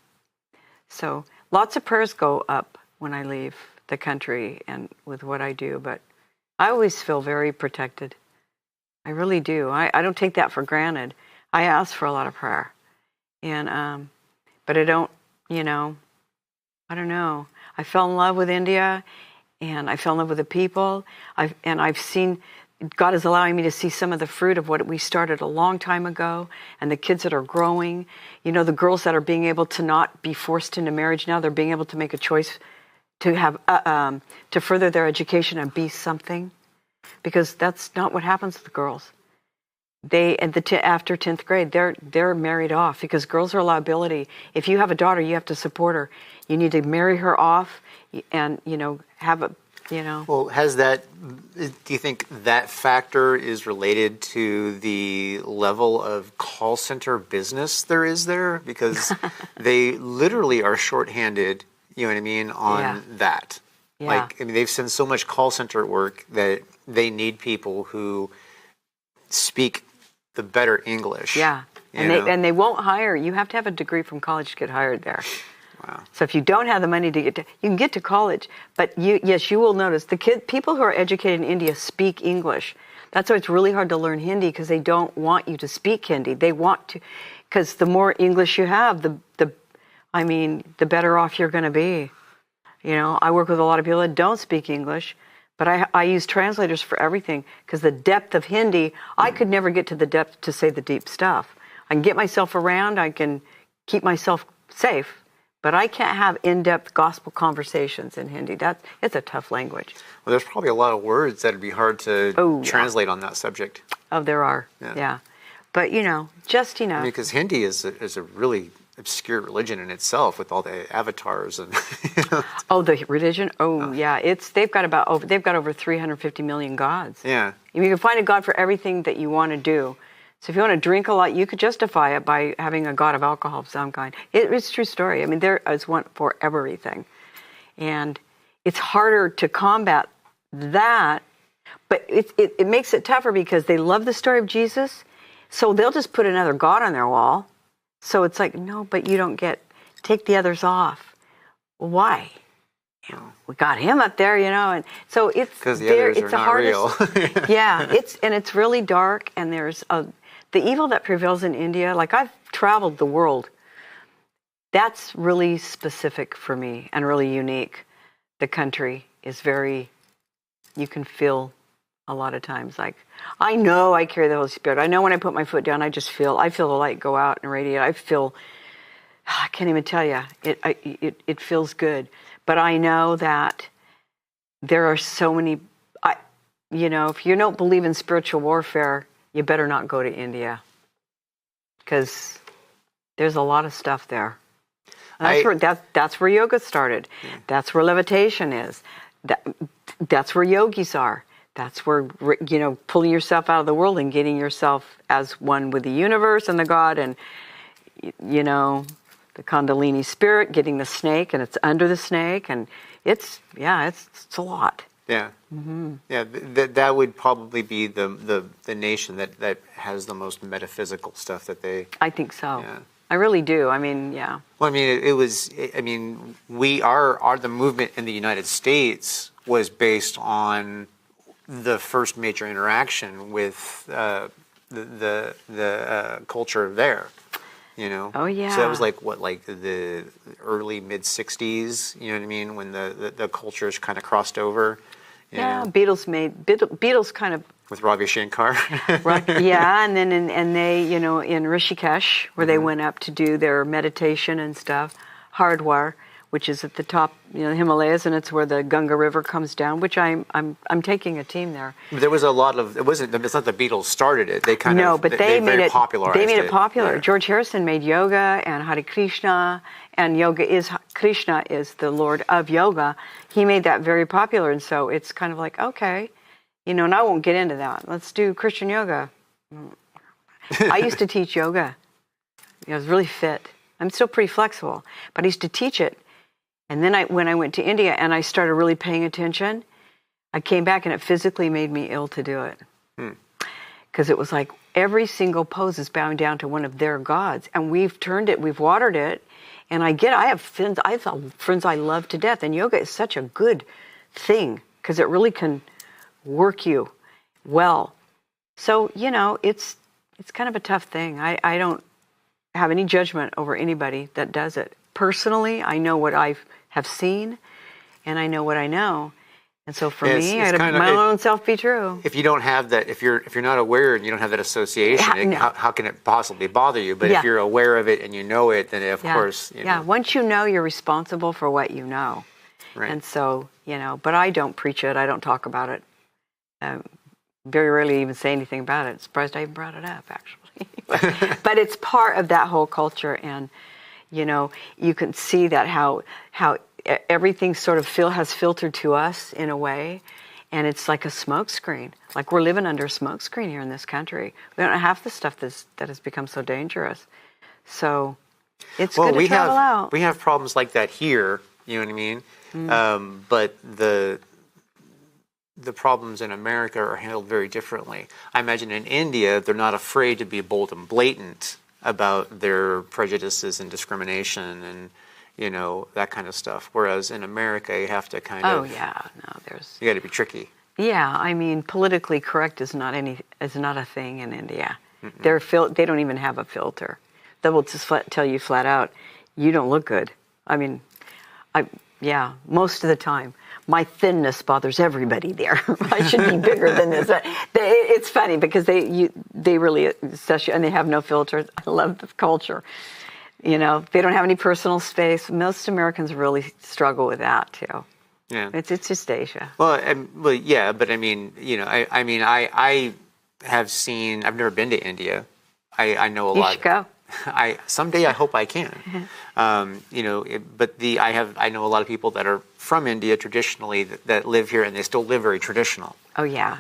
So lots of prayers go up when I leave the country and with what I do, but I always feel very protected. I really do. I don't take that for granted. I ask for a lot of prayer. And, but I don't, I don't know. I fell in love with India, and I fell in love with the people. I've seen, God is allowing me to see some of the fruit of what we started a long time ago, and the kids that are growing. The girls that are being able to not be forced into marriage now, they're being able to make a choice to have, to further their education and be something, because that's not what happens with girls. After 10th grade, they're married off, because girls are a liability. If you have a daughter, you have to support her. You need to marry her off, and have a. Well, do you think that factor is related to the level of call center business there is there? Because they literally are shorthanded, you know what I mean, on that. Yeah. They've sent so much call center work that they need people who speak the better English. Yeah. And they won't hire. You have to have a degree from college to get hired there. Wow. So if you don't have the money to you can get to college, but you will notice people who are educated in India speak English. That's why it's really hard to learn Hindi, because they don't want you to speak Hindi. They want to, because the more English you have, the better off you're going to be. I work with a lot of people that don't speak English, but I use translators for everything, because the depth of Hindi, I could never get to the depth to say the deep stuff. I can get myself around, I can keep myself safe, but I can't have in-depth gospel conversations in Hindi. It's a tough language. Well, there's probably a lot of words that would be hard to translate on that subject. Oh, there are, yeah. But, because Hindi is a really obscure religion in itself, with all the avatars and. Oh, the religion. Yeah, they've got over 350 million gods. Yeah, you can find a god for everything that you want to do. So if you want to drink a lot, you could justify it by having a god of alcohol of some kind. It's a true story. There is one for everything, and it's harder to combat that. But it makes it tougher, because they love the story of Jesus, so they'll just put another god on their wall. So it's like, no, but you don't take the others off. Why? We got him up there, and so it's because the others are not real. Yeah, it's really dark, and there's the evil that prevails in India. Like, I've traveled the world. That's really specific for me and really unique. The country is you can feel a lot of times, like, I know I carry the Holy Spirit. I know when I put my foot down, I feel the light go out and radiate. I can't even tell you. It feels good. But I know that there are so many, if you don't believe in spiritual warfare, you better not go to India, because there's a lot of stuff there. That's where yoga started. Yeah. That's where levitation is. That's where yogis are. That's where, pulling yourself out of the world and getting yourself as one with the universe and the God, and, the Kundalini spirit, getting the snake, and it's under the snake, and it's a lot. Yeah. Mm-hmm. Yeah, that would probably be the nation that has the most metaphysical stuff that they. I think so. Yeah. I really do. Yeah. Well, the movement in the United States was based on the first major interaction with the culture there. Oh yeah. So that was like the early mid '60s. You know what I mean? When the cultures kind of crossed over. Yeah, Beatles kind of with Ravi Shankar. Yeah, and then they in Rishikesh, where they went up to do their meditation and stuff. Hardware which is at the top, the Himalayas, and it's where the Ganga River comes down. Which I'm taking a team there. There was a lot of it's not the Beatles started it. They kind of but they made it popularized They made it popular. Yeah. George Harrison made yoga and Hare Krishna, and Krishna is the Lord of yoga. He made that very popular, and so it's kind of like, okay, and I won't get into that. Let's do Christian yoga. I used to teach yoga. I was really fit. I'm still pretty flexible, but I used to teach it. And then when I went to India and I started really paying attention, I came back and it physically made me ill to do it. Because it was like every single pose is bowing down to one of their gods. And we've watered it. And I have friends I love to death. And yoga is such a good thing because it really can work you well. So, it's kind of a tough thing. I don't have any judgment over anybody that does it. Personally, I know what I have seen, and I know what I know, and so for me, I got to my own self be true. If you don't have that, if you're not aware and you don't have that association, how can it possibly bother you? But if you're aware of it and you know it, then of course, Once you know, you're responsible for what you know, right. And so But I don't preach it. I don't talk about it. Very rarely even say anything about it. I'm surprised I even brought it up, actually. But it's part of that whole culture, and you can see that how everything sort of has filtered to us in a way, and it's like a smoke screen. Like we're living under a smoke screen here in this country. We don't have half the stuff that has become so dangerous. So it's good to travel out. We have problems like that here. You know what I mean? But the problems in America are handled very differently. I imagine in India, they're not afraid to be bold and blatant about their prejudices and discrimination and, that kind of stuff. Whereas in America, you have to you got to be tricky. Yeah, I mean, politically correct is not a thing in India. They don't even have a filter. They will just tell you flat out, you don't look good. I mean, most of the time. My thinness bothers everybody there. I should be bigger than this. It's funny because they really, and they have no filters. I love the culture. They don't have any personal space. Most Americans really struggle with that too. Yeah, it's just Asia. Well, but I mean, I have seen. I've never been to India. I know a lot. You should go. Someday I hope I can. But I know a lot of people that are from India traditionally that live here, and they still live very traditional. Oh yeah.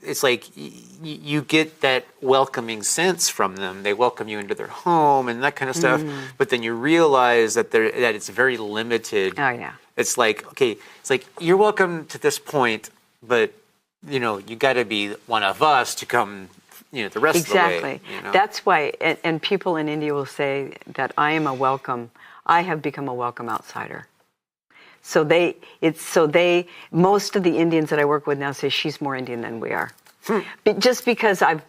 It's like you get that welcoming sense from them. They welcome you into their home and that kind of stuff. But then you realize that it's very limited. Oh yeah. It's like you're welcome to this point, but you got to be one of us to come. The rest of the way. Exactly. That's why, and people in India will say that I have become a welcome outsider. So most of the Indians that I work with now say she's more Indian than we are. But just because I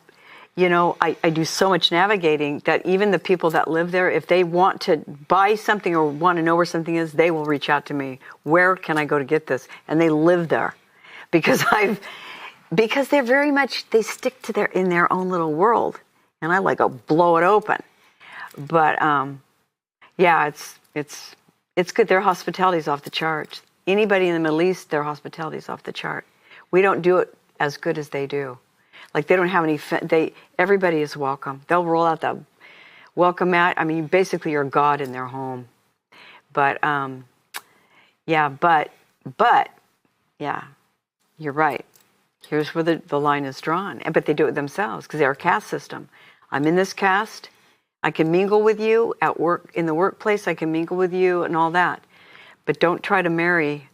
do so much navigating that even the people that live there, if they want to buy something or want to know where something is, they will reach out to me. Where can I go to get this? And they live there because they're very much, they stick to in their own little world, and I go blow it open. But it's good. Their hospitality is off the charts. Anybody in the Middle East, their hospitality is off the chart. We don't do it as good as they do. Like they don't have any. Everybody is welcome. They'll roll out that welcome mat. I mean, basically, you're God in their home. But you're right. Here's where the line is drawn. But they do it themselves because they're a caste system. I'm in this caste. I can mingle with you at work, in the workplace. I can mingle with you and all that. But don't try to marry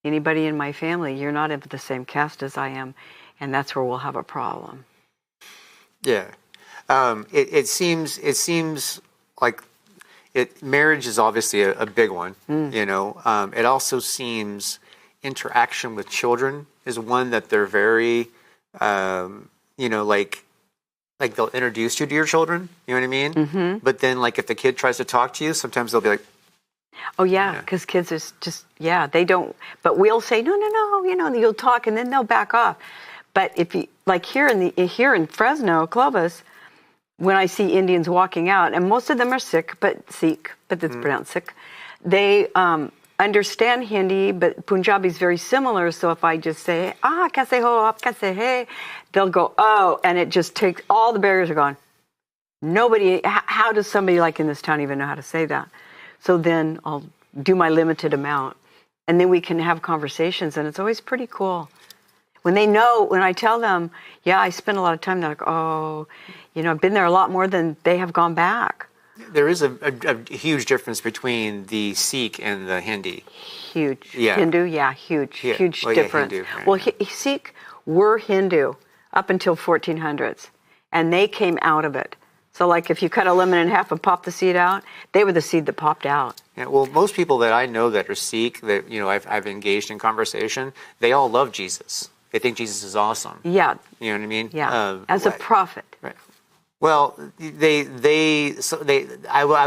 anybody in my family. You're not of the same caste as I am. And that's where we'll have a problem. Yeah. It seems like marriage is obviously a big one. It also seems interaction with children is one that they're very, like they'll introduce you to your children. You know what I mean? Mm-hmm. But then, like, if the kid tries to talk to you, sometimes they'll be like, "Oh yeah," because kids are just they don't. But we'll say, "No," you'll talk, and then they'll back off. But if you like here in Fresno, Clovis, when I see Indians walking out, and most of them are Sikh, but it's pronounced Sikh, they understand Hindi, but Punjabi is very similar. So if I just say, kaise ho, aap kaise hai, they'll go, oh, and it just takes, all the barriers are gone. Nobody, how does somebody like in this town even know how to say that? So then I'll do my limited amount, and then we can have conversations, and it's always pretty cool. When they know, when I tell them, yeah, I spend a lot of time, they're like, oh, I've been there a lot more than they have gone back. There is a huge difference between the Sikh and the Hindi. Huge. Yeah. Hindu, huge difference. Hindu, right. Well, Sikh were Hindu up until 1400s, and they came out of it. So like if you cut a lemon in half and pop the seed out, they were the seed that popped out. Yeah, well, most people that I know that are Sikh, that I've engaged in conversation, they all love Jesus. They think Jesus is awesome. Yeah. You know what I mean? Yeah. As a prophet. Right. Well, I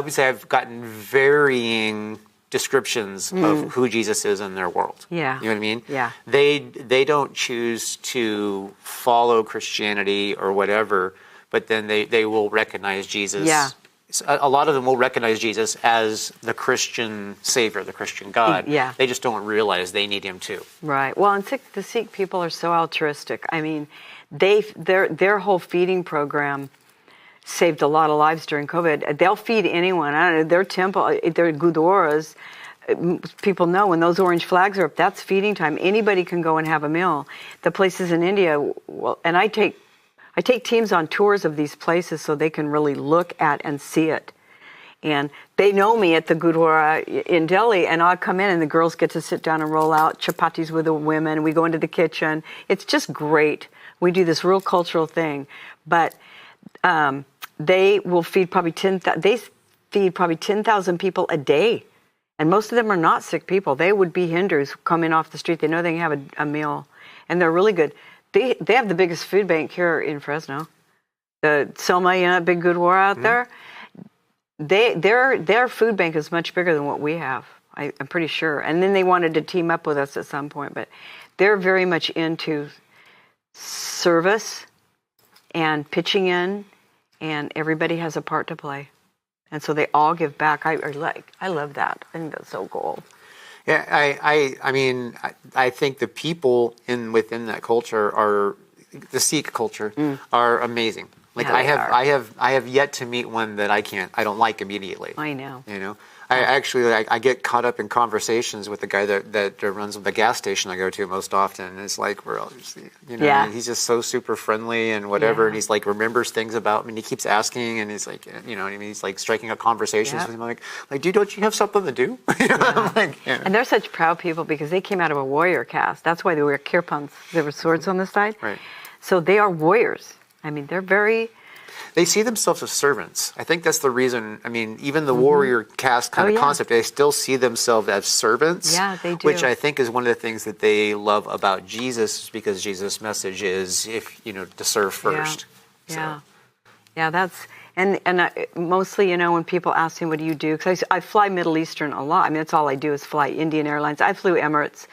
would say I've gotten varying descriptions of who Jesus is in their world. Yeah. You know what I mean? Yeah. They don't choose to follow Christianity or whatever, but then they will recognize Jesus. Yeah. A lot of them will recognize Jesus as the Christian Savior, the Christian God. Yeah. They just don't realize they need Him too. Right. Well, and the Sikh people are so altruistic. I mean, their whole feeding program saved a lot of lives during COVID. They'll feed anyone. I don't know, their temple, their gurdwaras, people know when those orange flags are up, that's feeding time. Anybody can go and have a meal. The places in India, well, and I take teams on tours of these places so they can really look at and see it. And they know me at the Gurdwara in Delhi, and I'll come in and the girls get to sit down and roll out chapatis with the women. We go into the kitchen. It's just great. We do this real cultural thing. But they will feed probably 10,000 people a day. And most of them are not Sikh people. They would be Hindus coming off the street. They know they can have a meal. And they're really good. They have the biggest food bank here in Fresno. The Selma, big Gurdwara out there. Their food bank is much bigger than what we have. I'm pretty sure. And then they wanted to team up with us at some point. But they're very much into service and pitching in, and everybody has a part to play. And so they all give back. I love that. I think that's so cool. Yeah, I mean, I think the people within that culture are, the Sikh culture, are amazing. Like Yeah, I have yet to meet one that I don't like immediately. I know. I get caught up in conversations with the guy that runs the gas station I go to most often. And it's like he's just so super friendly and whatever, and he's like remembers things about me, and he keeps asking, and he's like, he's like striking up conversations with him. I'm like, dude, don't you have something to do? I'm like, And they're such proud people because they came out of a warrior caste. That's why they wear kirpans. There were swords on the side. Right. So they are warriors. I mean, they're very. They see themselves as servants. I think that's the reason. I mean, even the warrior caste kind of concept, they still see themselves as servants. Yeah, they do. Which I think is one of the things that they love about Jesus, because Jesus' message is, to serve first. Yeah. That's and mostly, when people ask me, what do you do? Because I fly Middle Eastern a lot. I mean, that's all I do is fly Indian Airlines. I flew Emirates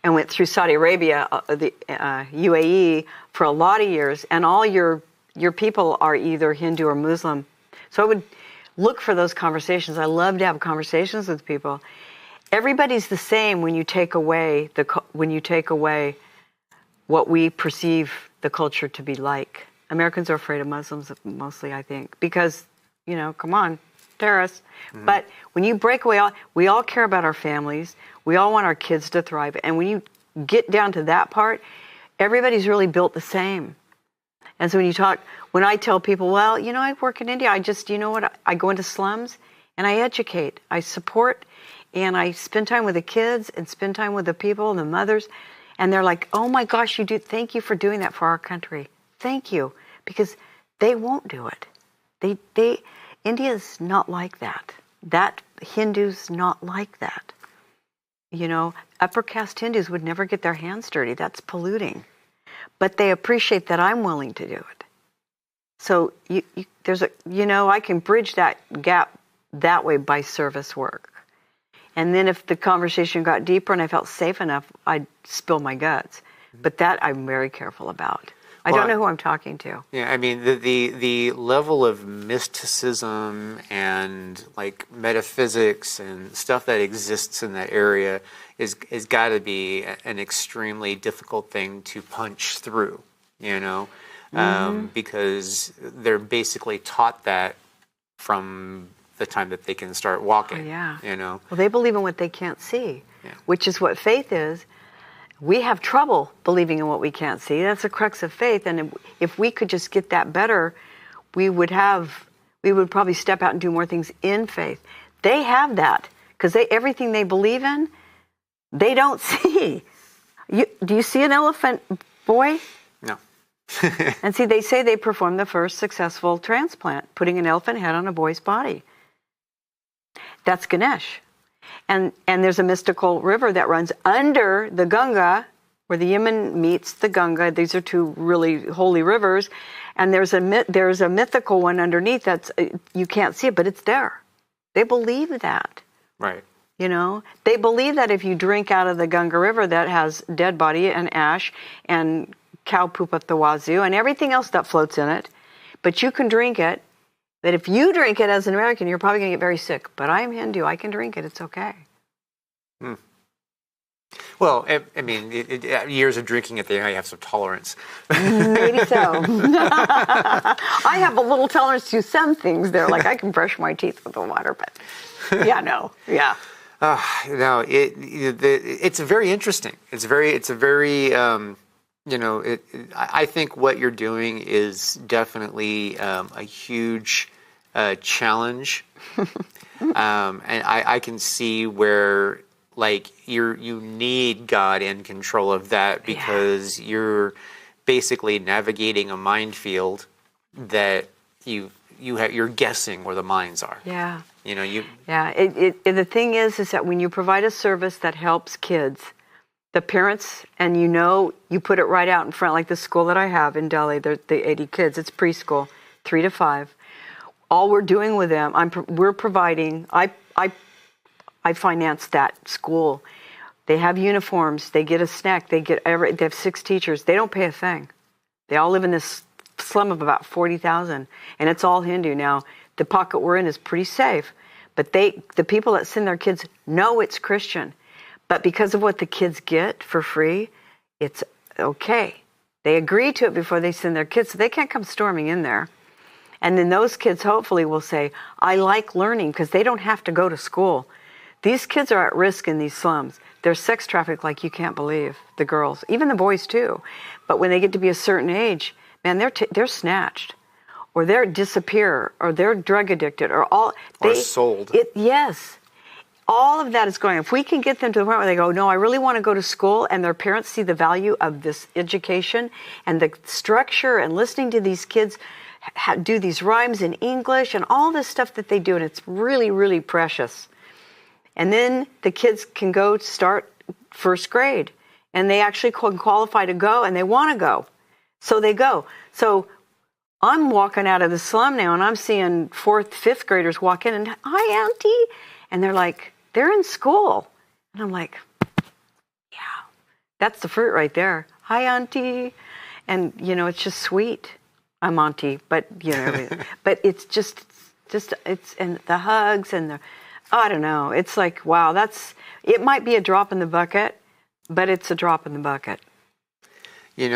and went through Saudi Arabia, the UAE, for a lot of years, and all your people are either Hindu or Muslim. So I would look for those conversations. I love to have conversations with people. Everybody's the same when you take away what we perceive the culture to be like. Americans are afraid of Muslims mostly, I think, because, come on, terrorists. But when you break away, we all care about our families. We all want our kids to thrive. And when you get down to that part, everybody's really built the same. And so when I tell people, well, I work in India, I just, I go into slums and I educate, I support, and I spend time with the kids and spend time with the people and the mothers. And they're like, oh my gosh, thank you for doing that for our country. Thank you. Because they won't do it. India's not like that. That Hindu's not like that. Upper caste Hindus would never get their hands dirty. That's polluting. But they appreciate that I'm willing to do it. So I can bridge that gap that way by service work. And then if the conversation got deeper and I felt safe enough, I'd spill my guts. But that I'm very careful about. I don't know who I'm talking to. Yeah, I mean the level of mysticism and like metaphysics and stuff that exists in that area is got to be an extremely difficult thing to punch through, because they're basically taught that from the time that they can start walking. Oh, yeah. Well, they believe in what they can't see, which is what faith is. We have trouble believing in what we can't see. That's the crux of faith. And if we could just get that better, we would probably step out and do more things in faith. They have that because everything they believe in, they don't see. Do you see an elephant, boy? No. And see, they say they performed the first successful transplant, putting an elephant head on a boy's body. That's Ganesh. And there's a mystical river that runs under the Ganga, where the Yemen meets the Ganga. These are two really holy rivers. And there's a mythical one underneath that's you can't see it, but it's there. They believe that. Right. They believe that if you drink out of the Ganga River that has dead body and ash and cow poop up the wazoo and everything else that floats in it, but you can drink it. That if you drink it as an American, you're probably going to get very sick. But I'm Hindu. I can drink it. It's okay. Well, I mean, years of drinking it, I have some tolerance. Maybe so. I have a little tolerance to some things there. Like I can brush my teeth with the water, but no. It's very interesting. I think what you're doing is definitely a huge challenge, and I can see where like you need God in control of that because you're basically navigating a minefield that you're guessing where the mines are. Yeah. The thing is that when you provide a service that helps kids, the parents, and you put it right out in front, like the school that I have in Delhi, the 80 kids, it's preschool, 3 to 5. All we're doing with them, we're providing, I finance that school. They have uniforms, they get a snack, they have 6 teachers. They don't pay a thing. They all live in this slum of about 40,000, and it's all Hindu. Now, the pocket we're in is pretty safe, but the people that send their kids know it's Christian. But because of what the kids get for free, it's okay. They agree to it before they send their kids, so they can't come storming in there. And then those kids hopefully will say, I like learning, because they don't have to go to school. These kids are at risk in these slums. They're sex trafficked like you can't believe, the girls, even the boys too. But when they get to be a certain age, man, they're snatched, or they're disappear, or they're drug addicted, or sold. Yes. All of that is going. If we can get them to the point where they go, no, I really want to go to school, and their parents see the value of this education and the structure and listening to these kids do these rhymes in English and all this stuff that they do, and it's really, really precious. And then the kids can go start first grade, and they actually can qualify to go, and they want to go. So they go. So I'm walking out of the slum now, and I'm seeing 4th, 5th graders walk in, and hi, Auntie. And they're like, they're in school. And I'm like, yeah, that's the fruit right there. Hi, Auntie. And, it's just sweet. I'm Auntie, but, but it's just it's, and the hugs and I don't know. It's like, wow, it might be a drop in the bucket, but it's a drop in the bucket. It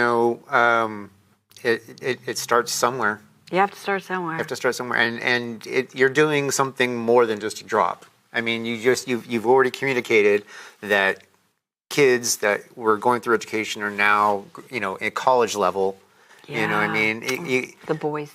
starts somewhere. You have to start somewhere. And you're doing something more than just a drop. I mean, you've already communicated that kids that were going through education are now, at college level. Yeah. The boys.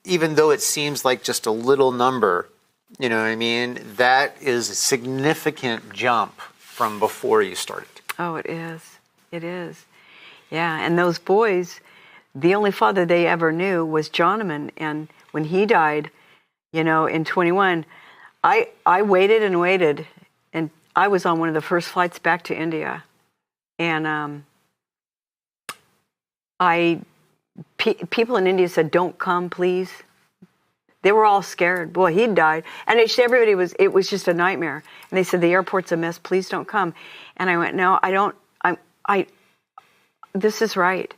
Even though it seems like just a little number, that is a significant jump from before you started. Oh, it is. It is. Yeah, and those boys, the only father they ever knew was Johnneman, and when he died, in 21, I waited and waited, and I was on one of the first flights back to India, and people in India said, "Don't come, please." They were all scared. Boy, he'd died, and it was just a nightmare. And they said, "The airport's a mess. Please don't come." And I went, "No, I don't. this is right.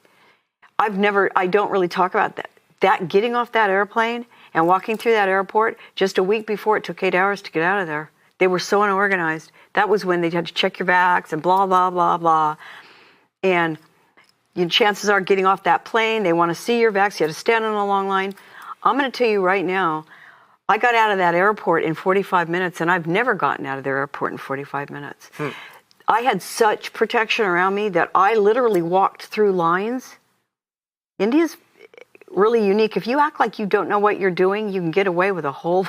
I don't really talk about that. That getting off that airplane and walking through that airport, just a week before, it took 8 hours to get out of there. They were so unorganized. That was when they had to check your bags and blah, blah, blah, blah. And chances are getting off that plane, they want to see your bags. You had to stand in a long line. I'm going to tell you right now, I got out of that airport in 45 minutes, and I've never gotten out of the airport in 45 minutes. I had such protection around me that I literally walked through lines. India's really unique. If you act like you don't know what you're doing, you can get away with a whole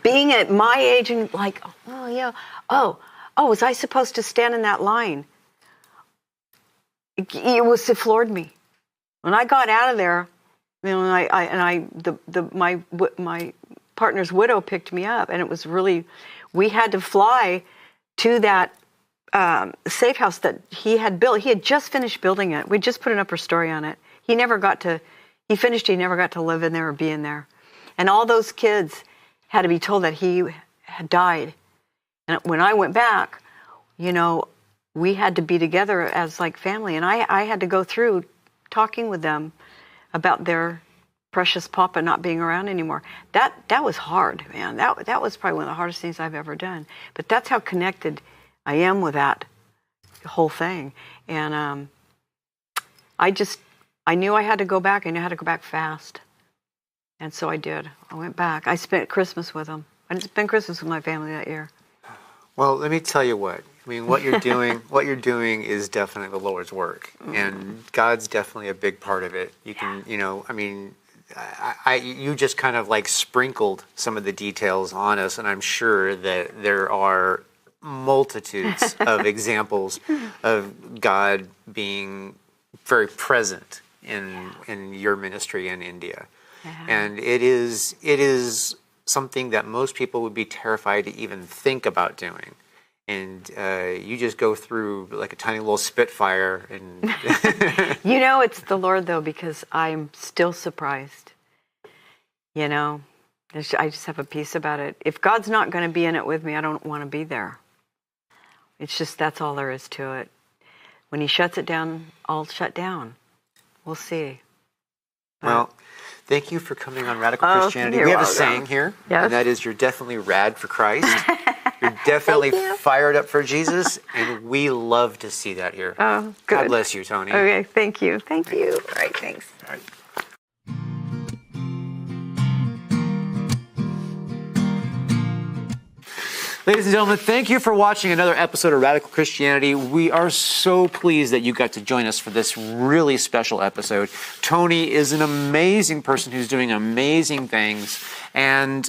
being at my age and like, oh yeah, oh, was I supposed to stand in that line? It floored me. When I got out of there, my partner's widow picked me up, and it was really, we had to fly to that safe house that he had built. He had just finished building it. We just put an upper story on it. He never got to live in there or be in there. And all those kids had to be told that he had died. And when I went back, we had to be together as like family. And I had to go through talking with them about their precious papa not being around anymore. That was hard, man. That was probably one of the hardest things I've ever done. But that's how connected I am with that whole thing. And I knew I had to go back. I knew how to go back fast. And so I did. I went back. I spent Christmas with them. I didn't spend Christmas with my family that year. Well, let me tell you what. I mean, what you're doing is definitely the Lord's work. And God's definitely a big part of it. You can, you just kind of like sprinkled some of the details on us, and I'm sure that there are multitudes of examples of God being very present in your ministry in India. And it is something that most people would be terrified to even think about doing. And you just go through like a tiny little Spitfire. And it's the Lord, though, because I'm still surprised. I just have a peace about it. If God's not going to be in it with me, I don't want to be there. It's just, that's all there is to it. When he shuts it down, I'll shut down. We'll see. Well, thank you for coming on Radical Christianity. We have a saying here, and that is, you're definitely rad for Christ. You're definitely fired up for Jesus, and we love to see that here. Oh, good. God bless you, Toni. Okay, thank you. Thank you. All right, thanks. All right. Ladies and gentlemen, thank you for watching another episode of Radical Christianity. We are so pleased that you got to join us for this really special episode. Toni is an amazing person who's doing amazing things. And,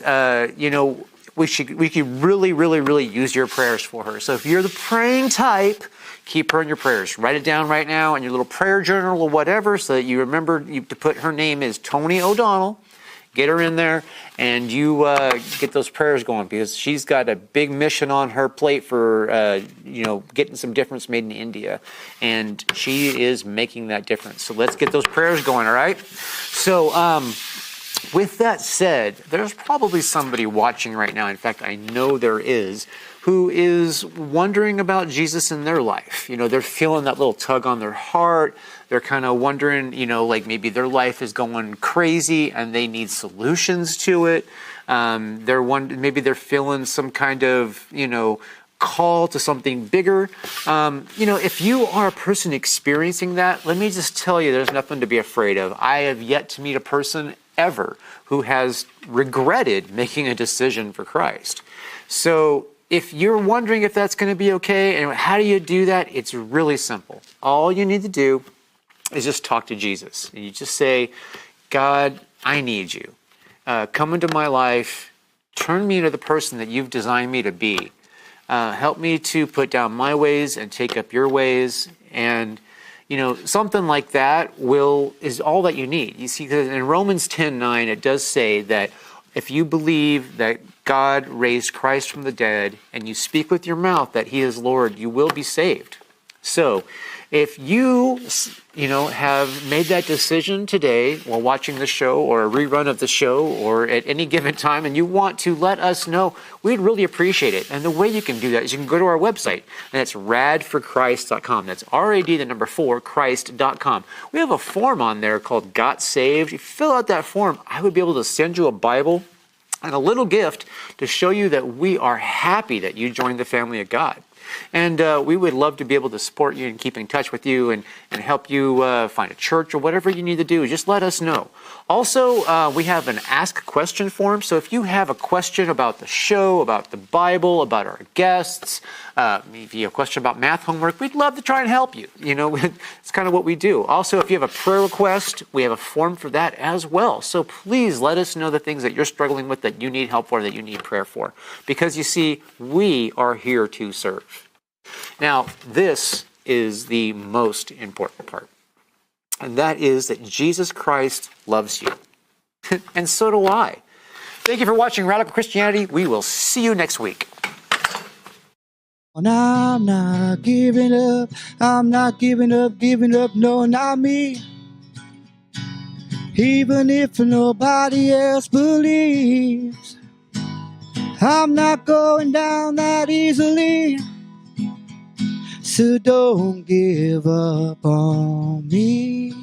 we could really, really, really use your prayers for her. So if you're the praying type, keep her in your prayers. Write it down right now in your little prayer journal or whatever, so that you remember to put her name is Toni O'Donnell. Get her in there, and you get those prayers going, because she's got a big mission on her plate for, getting some difference made in India. And she is making that difference. So let's get those prayers going, all right? So with that said, there's probably somebody watching right now, in fact, I know there is, who is wondering about Jesus in their life. They're feeling that little tug on their heart. They're kind of wondering, like maybe their life is going crazy and they need solutions to it. Maybe they're feeling some kind of, call to something bigger. If you are a person experiencing that, let me just tell you, there's nothing to be afraid of. I have yet to meet a person ever who has regretted making a decision for Christ. So if you're wondering if that's going to be okay and how do you do that, it's really simple. All you need to do is just talk to Jesus. And you just say, God, I need you. Come into my life. Turn me into the person that you've designed me to be. Help me to put down my ways and take up your ways. And, something like that is all that you need. You see, because in Romans 10:9, it does say that if you believe that God raised Christ from the dead and you speak with your mouth that he is Lord, you will be saved. So if you have made that decision today while watching the show or a rerun of the show or at any given time and you want to let us know, we'd really appreciate it. And the way you can do that is you can go to our website, and it's radforchrist.com. That's R-A-D, the number 4, Christ.com. We have a form on there called Got Saved. If you fill out that form, I would be able to send you a Bible and a little gift to show you that we are happy that you joined the family of God. And we would love to be able to support you and keep in touch with you and help you find a church or whatever you need to do. Just let us know. Also, we have an Ask Question form. So if you have a question about the show, about the Bible, about our guests, if you have a question about math homework, we'd love to try and help you. It's kind of what we do. Also, if you have a prayer request, we have a form for that as well. So please let us know the things that you're struggling with, that you need help for, that you need prayer for. Because you see, we are here to serve. Now, this is the most important part, and that is that Jesus Christ loves you, and so do I. Thank you for watching Radical Christianity. We will see you next week. And I'm not giving up, I'm not giving up, no, not me. Even if nobody else believes, I'm not going down that easily. So don't give up on me.